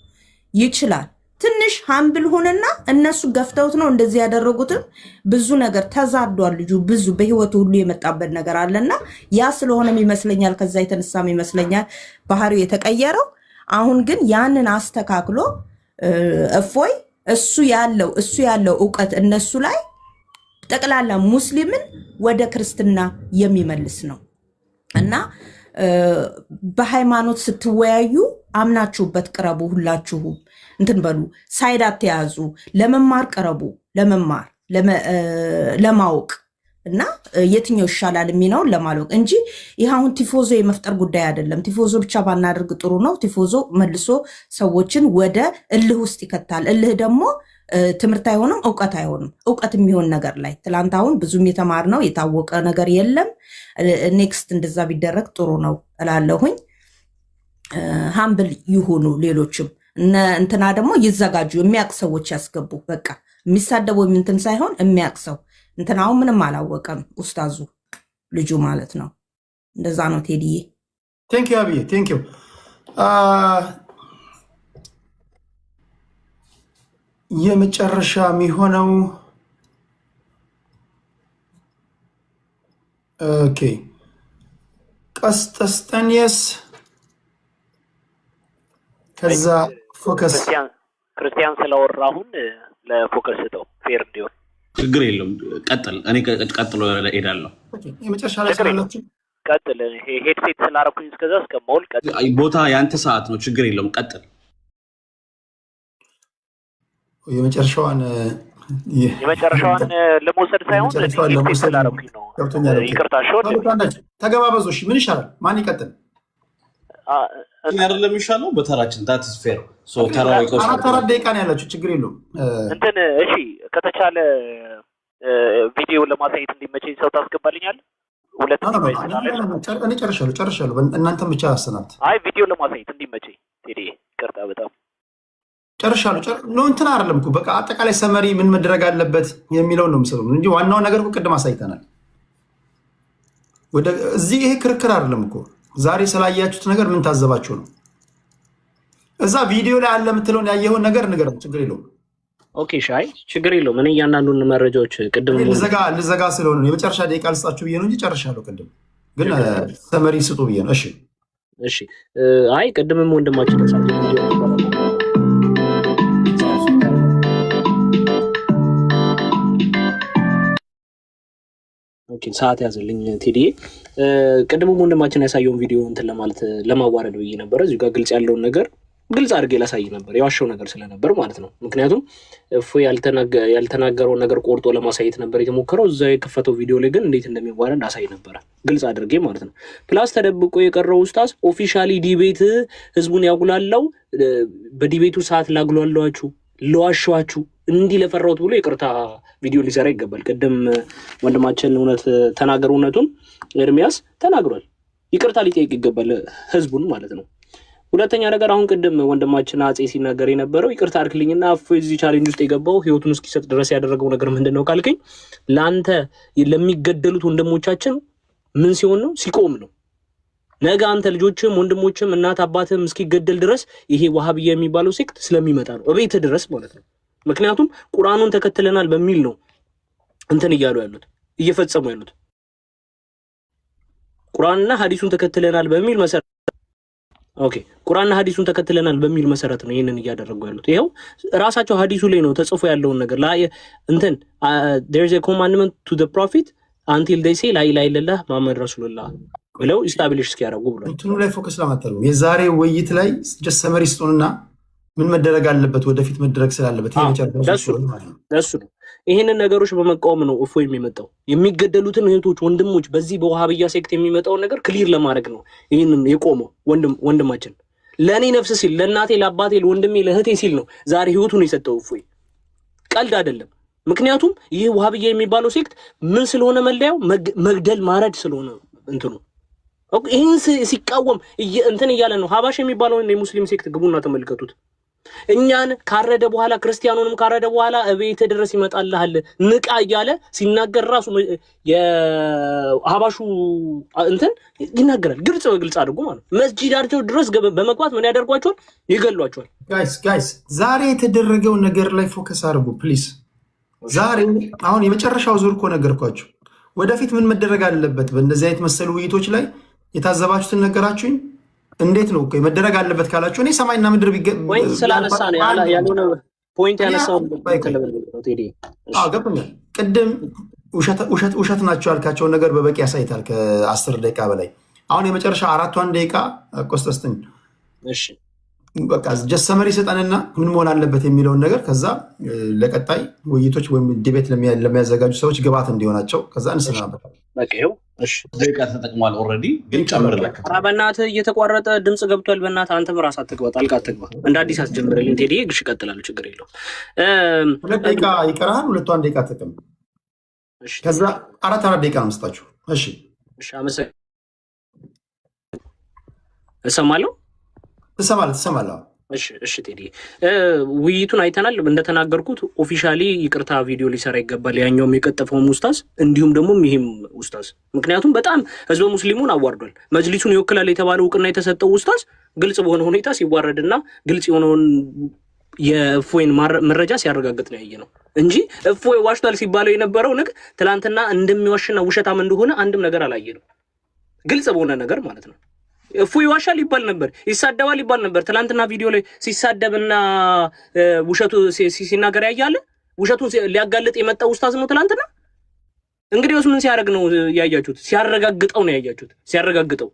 ይችላል። ትንሽ ሀምብል ሆነና እነሱ ገፍተውት ነው እንደዚህ ያደረጉትም። ብዙ ነገር ተዛዷል። ልጁ ብዙ በህይወቱ ሁሉ የመጣበት ነገር አለና ያ ስለሆነም ይመስለኛል ከዛ የተነሳም ይመስለኛል ባህሪው የተቀየረው። አሁን ግን ያንን አስተካክሎ እፎይ እሱ ያለው እውቀት እነሱ ላይ ጠቅላላ ሙስሊምን ወደ ክርስትና የሚመልስ ነው እና በሃይማኖት ስትወያዩ አምናችሁበት ቅረቡ። ሁላችሁም እንትን በሉ፣ ሳይድ አትያዙ። ለመማር ቅረቡ፣ ለማወቅ እና የትኛው ይሻላል የሚለውን ለማወቅ እንጂ ይህ አሁን ቲፎዞ የመፍጠር ጉዳይ አይደለም። ቲፎዞ ብቻ ባናደርግ ጥሩ ነው። ቲፎዞ መልሶ ሰዎችን ወደ እልህ ውስጥ ይከታል። እልህ ደግሞ ትምህርት አይሆንም፣ እውቀት አይሆንም። እውቀት የሚሆን ነገር ላይ ትላንት አሁን ብዙም የተማርነው የታወቀ ነገር የለም። ኔክስት እንደዛ ቢደረግ ጥሩ ነው እላለሁኝ። ሀምብል ይሁኑ ሌሎችም እንትና ደግሞ ይዘጋጁ። የሚያውቅ ሰዎች ያስገቡ። በቃ የሚሳደበው እንትን ሳይሆን የሚያውቅ ሰው እንትና አሁን ምንም አላወቀም ኡስታዙ ልጁ ማለት ነው። እንደዛ ነው ቴዲዬ። ቴንኪው አብዬ ቴንኪው። የመጨረሻ የሚሆነው ኦኬ ቀስጠስጠንየስ ከዛ ፎከስ ክርስቲያን ስለወራ አሁን ለፎከስ ስጠው ፌር እንዲሆን ችግር የለውም ቀጥል። እኔ ቀጥሎ እሄዳለሁ። የመጨረሻ ላይ ስላላችሁ ቀጥል። ሄድሴት ስላደረኩኝ እስከዛ እስከማውል ቀጥል። ቦታ ያንተ ሰዓት ነው። ችግር የለውም ቀጥል። የመጨረሻዋን ለመውሰድ ሳይሆን ሄድሴት ስላደረኩኝ ነው። ይቅርታ ተገባበዙ። እሺ ምን ይሻላል? ማን ይቀጥል? አይደለም የሚሻለው በተራችን ዳት ኢዝ ፌር። አራት ደቂቃ ነው ያላችሁ። ችግር የለውም እንትን እሺ፣ ከተቻለ ቪዲዮ ለማሳየት እንዲመቸኝ ሰው ታስገባልኛል። እኔ ጨርሻለሁ። እናንተም ብቻ አሰናብት። አይ ቪዲዮ ለማሳየት እንዲመቸኝ ቴዲ፣ ይቅርታ በጣም ጨርሻለሁ። ነው እንትን አይደለም እኮ በቃ አጠቃላይ ሰመሪ ምን መደረግ አለበት የሚለው ነው የምሰለው እንጂ ዋናውን ነገር እኮ ቅድም አሳይተናል። ወደ እዚህ ይሄ ክርክር አይደለም እኮ ዛሬ ስላያችሁት ነገር ምን ታዘባችሁ ነው። እዛ ቪዲዮ ላይ አለ የምትለውን ያየኸውን ነገር ንገረን፣ ችግር የለውም። ኦኬ ሻይ ችግር የለውም። እኔ እያንዳንዱን መረጃዎች ቅድም ልዘጋ ስለሆነ ነው የመጨረሻ ደቂቃ ልስጣችሁ ብዬ ነው እንጂ ጨርሻለሁ። ቅድም ግን ሰመሪ ስጡ ብዬ ነው። እሺ አይ ቅድምም ወንድማችን ሰዓት ያዘልኝ ቴዲዬ። ቅድምም ወንድማችን ያሳየውን ቪዲዮ እንትን ለማለት ለማዋረድ ብዬ ነበረ። እዚሁ ጋር ግልጽ ያለውን ነገር ግልጽ አድርጌ ላሳይ ነበር፣ የዋሸው ነገር ስለነበር ማለት ነው። ምክንያቱም ያልተናገረውን ነገር ቆርጦ ለማሳየት ነበር የተሞከረው። እዛ የከፈተው ቪዲዮ ላይ ግን እንዴት እንደሚዋረድ አሳይ ነበረ፣ ግልጽ አድርጌ ማለት ነው። ፕላስ ተደብቆ የቀረው ኡስታዝ ኦፊሻሊ ዲቤት ህዝቡን ያጉላላው፣ በዲቤቱ ሰዓት ላጉላላችሁ ለዋሸዋችሁ እንዲህ ለፈራሁት ብሎ ይቅርታ ቪዲዮ ሊሰራ ይገባል። ቅድም ወንድማችን እውነት ተናገር፣ እውነቱን ኤርሚያስ ተናግሯል። ይቅርታ ሊጠይቅ ይገባል ህዝቡን ማለት ነው። ሁለተኛ ነገር አሁን ቅድም ወንድማችን አጼ ሲናገር የነበረው ይቅርታ አድርግልኝና እዚህ ቻሌንጅ ውስጥ የገባው ህይወቱን እስኪሰጥ ድረስ ያደረገው ነገር ምንድን ነው ካልከኝ፣ ለአንተ ለሚገደሉት ወንድሞቻችን ምን ሲሆን ነው? ሲቆም ነው። ነገ አንተ ልጆችም ወንድሞችም እናት አባትም እስኪገደል ድረስ ይሄ ዋሃብያ የሚባለው ሴክት ስለሚመጣ ነው እቤት ድረስ ማለት ነው። ምክንያቱም ቁርአኑን ተከትለናል በሚል ነው እንትን እያሉ ያሉት እየፈጸሙ ያሉት። ቁርአንና ሐዲሱን ተከትለናል በሚል መሰረት ኦኬ፣ ቁርአንና ሐዲሱን ተከትለናል በሚል መሰረት ነው ይሄንን እያደረጉ ያሉት። ይሄው ራሳቸው ሐዲሱ ላይ ነው ተጽፎ ያለውን ነገር ላይ እንትን there is a commandment to the prophet until they say la ilaha illallah muhammad rasulullah ብለው ኢስታብሊሽ እስኪያደርጉ ብሏል። እንትኑ ላይ ፎከስ ለማድረግ የዛሬ ውይይት ላይ ጀስት ሰመሪ ስጡንና ምን መደረግ አለበት ወደፊት መደረግ ስላለበት ደሱ ነው። ይሄንን ነገሮች በመቃወም ነው እፎ የሚመጣው። የሚገደሉትን እህቶች ወንድሞች በዚህ በዋሃብያ ሴክት የሚመጣውን ነገር ክሊር ለማድረግ ነው ይሄንን የቆመው ወንድማችን። ለእኔ ነፍስ ሲል ለእናቴ ለአባቴ ለወንድሜ ለእህቴ ሲል ነው ዛሬ ህይወቱን የሰጠው እፎ። ቀልድ አይደለም። ምክንያቱም ይህ ዋሃብያ የሚባለው ሴክት ምን ስለሆነ መለያው መግደል ማረድ ስለሆነ እንትኑ ይህን ሲቃወም እንትን እያለ ነው። ሀባሽ የሚባለውን የሙስሊም ሴክት ግቡና ተመልከቱት። እኛን ካረደ በኋላ ክርስቲያኑንም ካረደ በኋላ እቤት ድረስ ይመጣልሃል ንቃ እያለ ሲናገር ራሱ የሀባሹ እንትን ይናገራል። ግልጽ አድርጎ ማለት መስጂዳቸው ድረስ በመግባት ምን ያደርጓቸዋል? ይገሏቸዋል። ጋይስ ዛሬ የተደረገው ነገር ላይ ፎከስ አድርጉ ፕሊዝ። ዛሬ አሁን የመጨረሻው ዙር እኮ ነገርኳቸው። ወደፊት ምን መደረግ አለበት በእንደዚህ አይነት መሰሉ ውይይቶች ላይ የታዘባችሁትን ነገራችሁኝ። እንዴት ነው መደረግ አለበት ካላችሁ እኔ ሰማይና ምድር ፖይንት ስላነሳ ነው ያልሆነ ፖይንት ያነሳው ገብቶኛል። ቅድም ውሸት ናቸው ያልካቸውን ነገር በበቂ ያሳይታል ከ10 ደቂቃ በላይ። አሁን የመጨረሻ 4 ደቂቃ ቆስጠስትን በቃ ጀስት ሰመሪ ሰጠንና ምን መሆን አለበት የሚለውን ነገር ከዛ ለቀጣይ ውይይቶች ወይም ዲቤት ለሚያዘጋጁ ሰዎች ግብዓት እንዲሆናቸው ከዛ እንሰናበታለን። ደቂቃ ተጠቅሟል። ኦልሬዲ ግን ጨምርልህ። በእናትህ እየተቋረጠ ድምፅ ገብቷል። በእናትህ አንተ በራስህ አትግባ፣ ጣልቃ አትግባ። እንደ አዲስ አስጀምርልኝ ቴዲ። ግሽ እቀጥላለሁ፣ ችግር የለውም። 2 ደቂቃ ይቀርሃል። 2 ደቂቃ ተጠቅም። ከዛ 4 ደቂቃ ነው የምሰጣችሁ። እሺ አመሰግናለሁ። እሰማለሁ። ትሰማለህ? እሺ ቴዲ፣ ውይይቱን አይተናል። እንደተናገርኩት ኦፊሻሊ ይቅርታ ቪዲዮ ሊሰራ ይገባል። ያኛውም የቀጠፈውም ኡስታዝ እንዲሁም ደግሞ ይሄም ኡስታዝ። ምክንያቱም በጣም ህዝበ ሙስሊሙን አዋርዷል። መጅሊሱን ይወክላል የተባለው እውቅና የተሰጠው ኡስታዝ ግልጽ በሆነ ሁኔታ ሲዋረድና ግልጽ የሆነውን የእፎይን መረጃ ሲያረጋግጥ ነው ያየ ነው እንጂ እፎይ ዋሽቷል ሲባለው የነበረው ነገር ትላንትና እንደሚዋሽና ውሸታም እንደሆነ አንድም ነገር አላየ ነው። ግልጽ በሆነ ነገር ማለት ነው። እፎይ ይዋሻል ይባል ነበር፣ ይሳደባል ይባል ነበር። ትላንትና ቪዲዮ ላይ ሲሳደብና ውሸቱ ሲናገር ያያለ ውሸቱን ሊያጋልጥ የመጣው ኡስታዝ ነው ትላንትና። እንግዲህ ምን ሲያደርግ ነው ያያችሁት? ሲያረጋግጠው ነው ያያችሁት፣ ሲያረጋግጠው።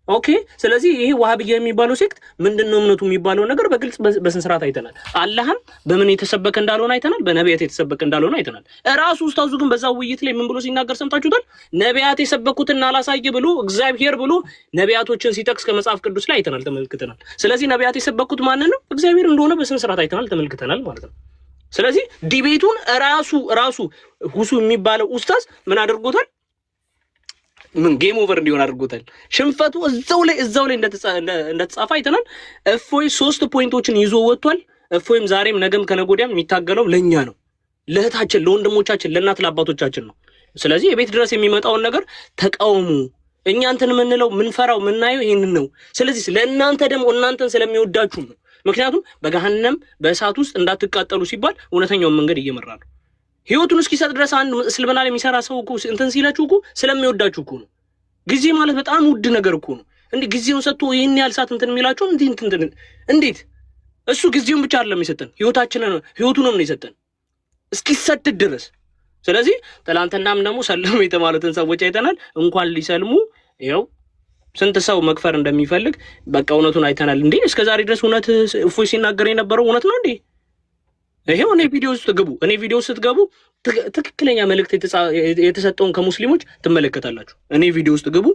ኦኬ። ስለዚህ ይሄ ዋሃብያ የሚባለው ሴክት ምንድነው እምነቱ የሚባለው ነገር በግልጽ በስነ ስርዓት አይተናል። አላህም በምን የተሰበከ እንዳልሆነ አይተናል፣ በነቢያት የተሰበከ እንዳልሆነ አይተናል። ራሱ ኡስታዙ ግን በዛው ውይይት ላይ ምን ብሎ ሲናገር ሰምታችሁታል? ነቢያት የሰበኩትን አላሳየ ብሎ እግዚአብሔር ብሎ ነቢያቶችን ሲጠቅስ ከመጽሐፍ ቅዱስ ላይ አይተናል፣ ተመልክተናል። ስለዚህ ነቢያት የሰበኩት ማንን ነው? እግዚአብሔር እንደሆነ በስነ ስርዓት አይተናል፣ ተመልክተናል ማለት ነው። ስለዚህ ዲቤቱን ራሱ ሁሱ የሚባለው ኡስታዝ ምን አድርጎታል? ምን ጌም ኦቨር እንዲሆን አድርጎታል። ሽንፈቱ እዛው ላይ እንደተጻፈ አይተናል። እፎይ 3 ፖይንቶችን ይዞ ወጥቷል። እፎይም ዛሬም ነገም ከነገ ወዲያም የሚታገለው ለኛ ነው፣ ለእህታችን፣ ለወንድሞቻችን፣ ለእናት ለአባቶቻችን ነው። ስለዚህ የቤት ድረስ የሚመጣውን ነገር ተቃውሙ። እኛ እንትን የምንለው ምንፈራው ምናየው ይሄንን ነው። ስለዚህ ለእናንተ ደግሞ እናንተን ስለሚወዳችሁ ነው። ምክንያቱም በገሃነም በእሳት ውስጥ እንዳትቃጠሉ ሲባል እውነተኛውን መንገድ እየመራ ነው። ህይወቱን እስኪሰጥ ድረስ አንድ እስልምና ላይ የሚሰራ ሰው እኮ እንትን ሲላችሁ እኮ ስለሚወዳችሁ እኮ ነው። ጊዜ ማለት በጣም ውድ ነገር እኮ ነው። እንዴ ጊዜውን ሰጥቶ ይሄን ያህል ሰዓት እንትን የሚላችሁ እንዴት? እሱ ጊዜውን ብቻ አይደለም የሰጠን፣ ህይወቱንም ነው የሰጠን እስኪሰጥ ድረስ። ስለዚህ ትላንትናም ደግሞ ሰለሙ የተባሉትን ሰዎች አይተናል። እንኳን ሊሰልሙ ይኸው ስንት ሰው መክፈር እንደሚፈልግ በቃ እውነቱን አይተናል። እንዴ እስከዛሬ ድረስ እውነት እፎይ ሲናገር የነበረው እውነት ነው እንዴ? ይሄው እኔ ቪዲዮ ውስጥ ስትገቡ ትክክለኛ መልእክት የተሰጠውን ከሙስሊሞች ትመለከታላችሁ። እኔ ቪዲዮ ውስጥ ግቡ።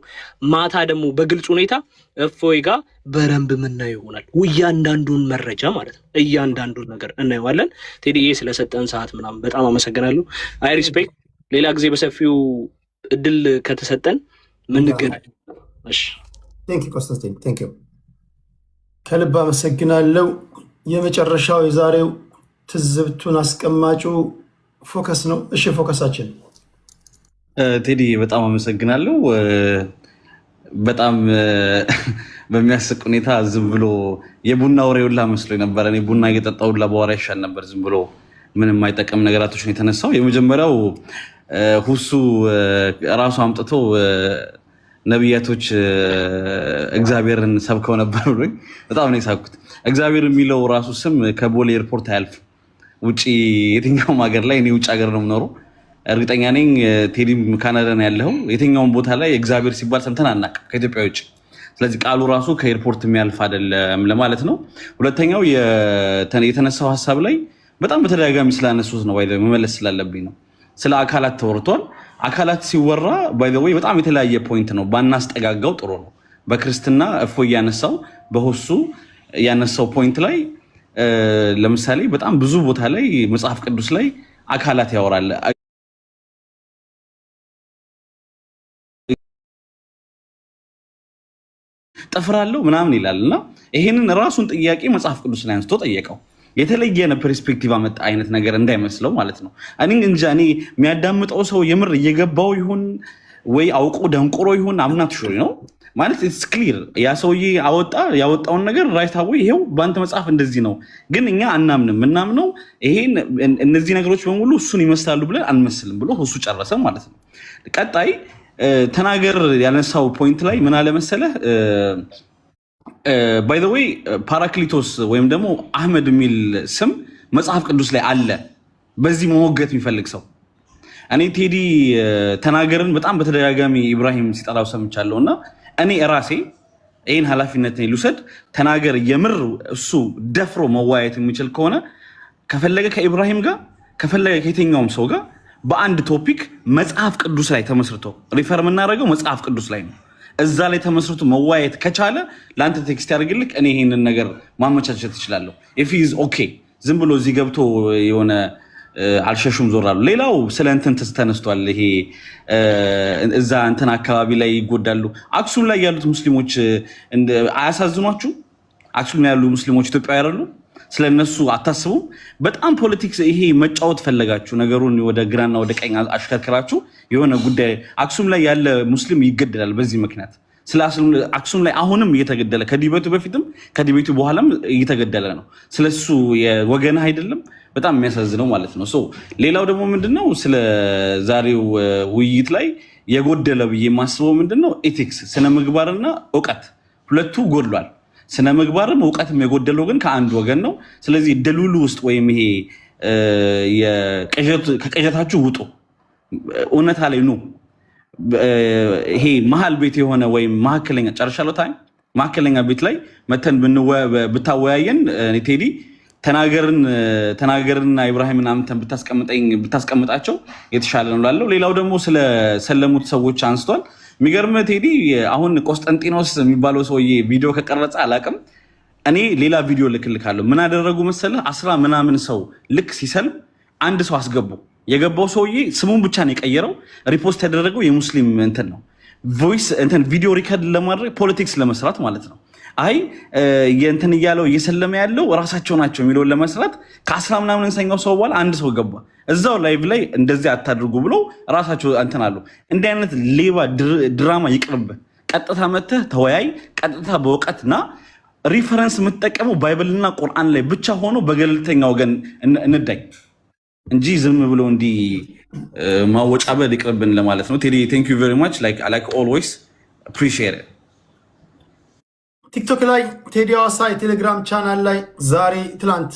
ማታ ደግሞ በግልጽ ሁኔታ እፎይ ጋር በረንብ ምናየው ይሆናል። እያንዳንዱን መረጃ ማለት ነው፣ እያንዳንዱን ነገር እናየዋለን። ቴዲዬ ስለሰጠን ሰዓት ምናምን በጣም አመሰግናለሁ። አይ ሪስፔክት። ሌላ ጊዜ በሰፊው እድል ከተሰጠን ምንገናኝ። እሺ ቴንክ ዩ ኮንስታንቲን፣ ቴንክ ዩ ከልብ አመሰግናለሁ። የመጨረሻው የዛሬው ትዝብቱን አስቀማጩ ፎከስ ነው። እሺ ፎከሳችን ቴዲ በጣም አመሰግናለሁ። በጣም በሚያስቅ ሁኔታ ዝም ብሎ የቡና ወሬ ሁላ መስሎኝ ነበር። እኔ ቡና እየጠጣሁ ሁላ በወሬ ይሻል ነበር። ዝም ብሎ ምንም የማይጠቅም ነገራቶች ነው የተነሳው። የመጀመሪያው ሁሱ ራሱ አምጥቶ ነቢያቶች እግዚአብሔርን ሰብከው ነበር ብሎኝ በጣም ነው የሳኩት። እግዚአብሔር የሚለው ራሱ ስም ከቦሌ ኤርፖርት አያልፍ ውጪ የትኛውም ሀገር ላይ እኔ ውጭ ሀገር ነው የምኖረው፣ እርግጠኛ ነኝ ቴዲም ካናዳ ነው ያለው። የትኛውም ቦታ ላይ እግዚአብሔር ሲባል ሰምተን አናውቅም ከኢትዮጵያ ውጭ። ስለዚህ ቃሉ ራሱ ከኤርፖርት የሚያልፍ አይደለም ለማለት ነው። ሁለተኛው የተነሳው ሀሳብ ላይ በጣም በተደጋጋሚ ስላነሱት ነው መመለስ ስላለብኝ ነው። ስለ አካላት ተወርቷል። አካላት ሲወራ ባይ ዘ ወይ በጣም የተለያየ ፖይንት ነው፣ ባናስጠጋጋው ጥሩ ነው። በክርስትና እፎይ ያነሳው በሁሱ ያነሳው ፖይንት ላይ ለምሳሌ በጣም ብዙ ቦታ ላይ መጽሐፍ ቅዱስ ላይ አካላት ያወራል። ጠፍራለሁ ምናምን ይላልና ይሄንን ራሱን ጥያቄ መጽሐፍ ቅዱስ ላይ አንስቶ ጠየቀው። የተለየ ፐርስፔክቲቭ አመጣ አይነት ነገር እንዳይመስለው ማለት ነው። እኔ እንጃ እኔ የሚያዳምጠው ሰው የምር እየገባው ይሁን ወይ አውቆ ደንቆሮ ይሁን አምናት ሹሪ ነው ማለት ኢትስ ክሊር። ያ ሰውዬ ያወጣውን ነገር ራይት አዌይ ይሄው በአንተ መጽሐፍ እንደዚህ ነው፣ ግን እኛ አናምንም። ምናምነው ይሄን እነዚህ ነገሮች በሙሉ እሱን ይመስላሉ ብለን አንመስልም ብሎ እሱ ጨረሰ ማለት ነው። ቀጣይ ተናገር ያነሳው ፖይንት ላይ ምን አለ መሰለህ፣ ባይ ዘ ዌይ ፓራክሊቶስ ወይም ደግሞ አህመድ የሚል ስም መጽሐፍ ቅዱስ ላይ አለ። በዚህ መሞገት የሚፈልግ ሰው እኔ ቴዲ ተናገርን በጣም በተደጋጋሚ ኢብራሂም ሲጠራው ሰምቻለሁ እና እኔ ራሴ ይህን ኃላፊነት ልውሰድ። ተናገር የምር እሱ ደፍሮ መዋየት የሚችል ከሆነ ከፈለገ ከኢብራሂም ጋር ከፈለገ ከየትኛውም ሰው ጋር በአንድ ቶፒክ መጽሐፍ ቅዱስ ላይ ተመስርቶ ሪፈር የምናደርገው መጽሐፍ ቅዱስ ላይ ነው። እዛ ላይ ተመስርቶ መዋየት ከቻለ ለአንተ ቴክስት ያደርግልክ፣ እኔ ይሄንን ነገር ማመቻቸት እችላለሁ። ኢፍ ኢዝ ኦኬ። ዝም ብሎ እዚህ ገብቶ የሆነ አልሸሹም ዞራሉ። ሌላው ስለ እንትን ተነስቷል። ይሄ እዛ እንትን አካባቢ ላይ ይጎዳሉ። አክሱም ላይ ያሉት ሙስሊሞች አያሳዝኗችሁ? አክሱም ያሉ ሙስሊሞች ኢትዮጵያ ያሉ ስለነሱ አታስቡም? በጣም ፖለቲክስ ይሄ መጫወት ፈለጋችሁ፣ ነገሩን ወደ ግራና ወደ ቀኝ አሽከርክራችሁ የሆነ ጉዳይ አክሱም ላይ ያለ ሙስሊም ይገደላል በዚህ ምክንያት። ስለ አክሱም ላይ አሁንም እየተገደለ ከዲቤቱ በፊትም ከዲቤቱ በኋላም እየተገደለ ነው። ስለሱ የወገንህ አይደለም። በጣም የሚያሳዝነው ማለት ነው። ሌላው ደግሞ ምንድነው ስለ ዛሬው ውይይት ላይ የጎደለ ብዬ የማስበው ምንድነው ኤቲክስ፣ ስነ ምግባርና እውቀት ሁለቱ ጎድሏል። ስነ ምግባርም እውቀትም የጎደለው ግን ከአንድ ወገን ነው። ስለዚህ ደሉሉ ውስጥ ወይም ይሄ ከቅዠታችሁ ውጡ፣ እውነታ ላይ ኑ። ይሄ መሀል ቤት የሆነ ወይም መካከለኛ ጨርሻለሁ ታይም መካከለኛ ቤት ላይ መተን ብታወያየን ቴዲ ተናገርና ኢብራሂምና አንተን ብታስቀምጣቸው የተሻለ ነው ላለው። ሌላው ደግሞ ስለሰለሙት ሰዎች አንስቷል። የሚገርም ቴዲ አሁን ቆስጠንጢኖስ የሚባለው ሰውዬ ቪዲዮ ከቀረጸ አላቅም። እኔ ሌላ ቪዲዮ ልክልካለሁ። ምን አደረጉ መሰለህ? 10 ምናምን ሰው ልክ ሲሰልም አንድ ሰው አስገቡ። የገባው ሰውዬ ስሙን ብቻ ነው የቀየረው። ሪፖስት ያደረገው የሙስሊም እንትን ነው፣ ቮይስ እንትን ቪዲዮ ሪከርድ ለማድረግ ፖለቲክስ ለመስራት ማለት ነው። አይ የእንትን እያለው እየሰለመ ያለው ራሳቸው ናቸው የሚለውን ለመስራት ከ10 ምናምን ሰኛው ሰው በኋላ አንድ ሰው ገባ። እዛው ላይቭ ላይ እንደዚህ አታድርጉ ብሎ ራሳቸው እንትን አሉ። እንዲህ አይነት ሌባ ድራማ ይቅርብህ። ቀጥታ መተህ ተወያይ። ቀጥታ በእውቀትና ሪፈረንስ የምትጠቀመው ባይብልና ቁርአን ላይ ብቻ ሆኖ በገለልተኛ ወገን እንዳኝ እንጂ ዝም ብሎ እንዲህ ማወጫበል ይቅርብን ለማለት ነው። ቴዲ ቴንክ ዩ ቬሪ ማች ላይክ ኦልዌይስ አፕሪሺየት ኢት። ቲክቶክ ላይ ቴዲ ሐዋሳ የቴሌግራም ቻናል ላይ ዛሬ ትላንት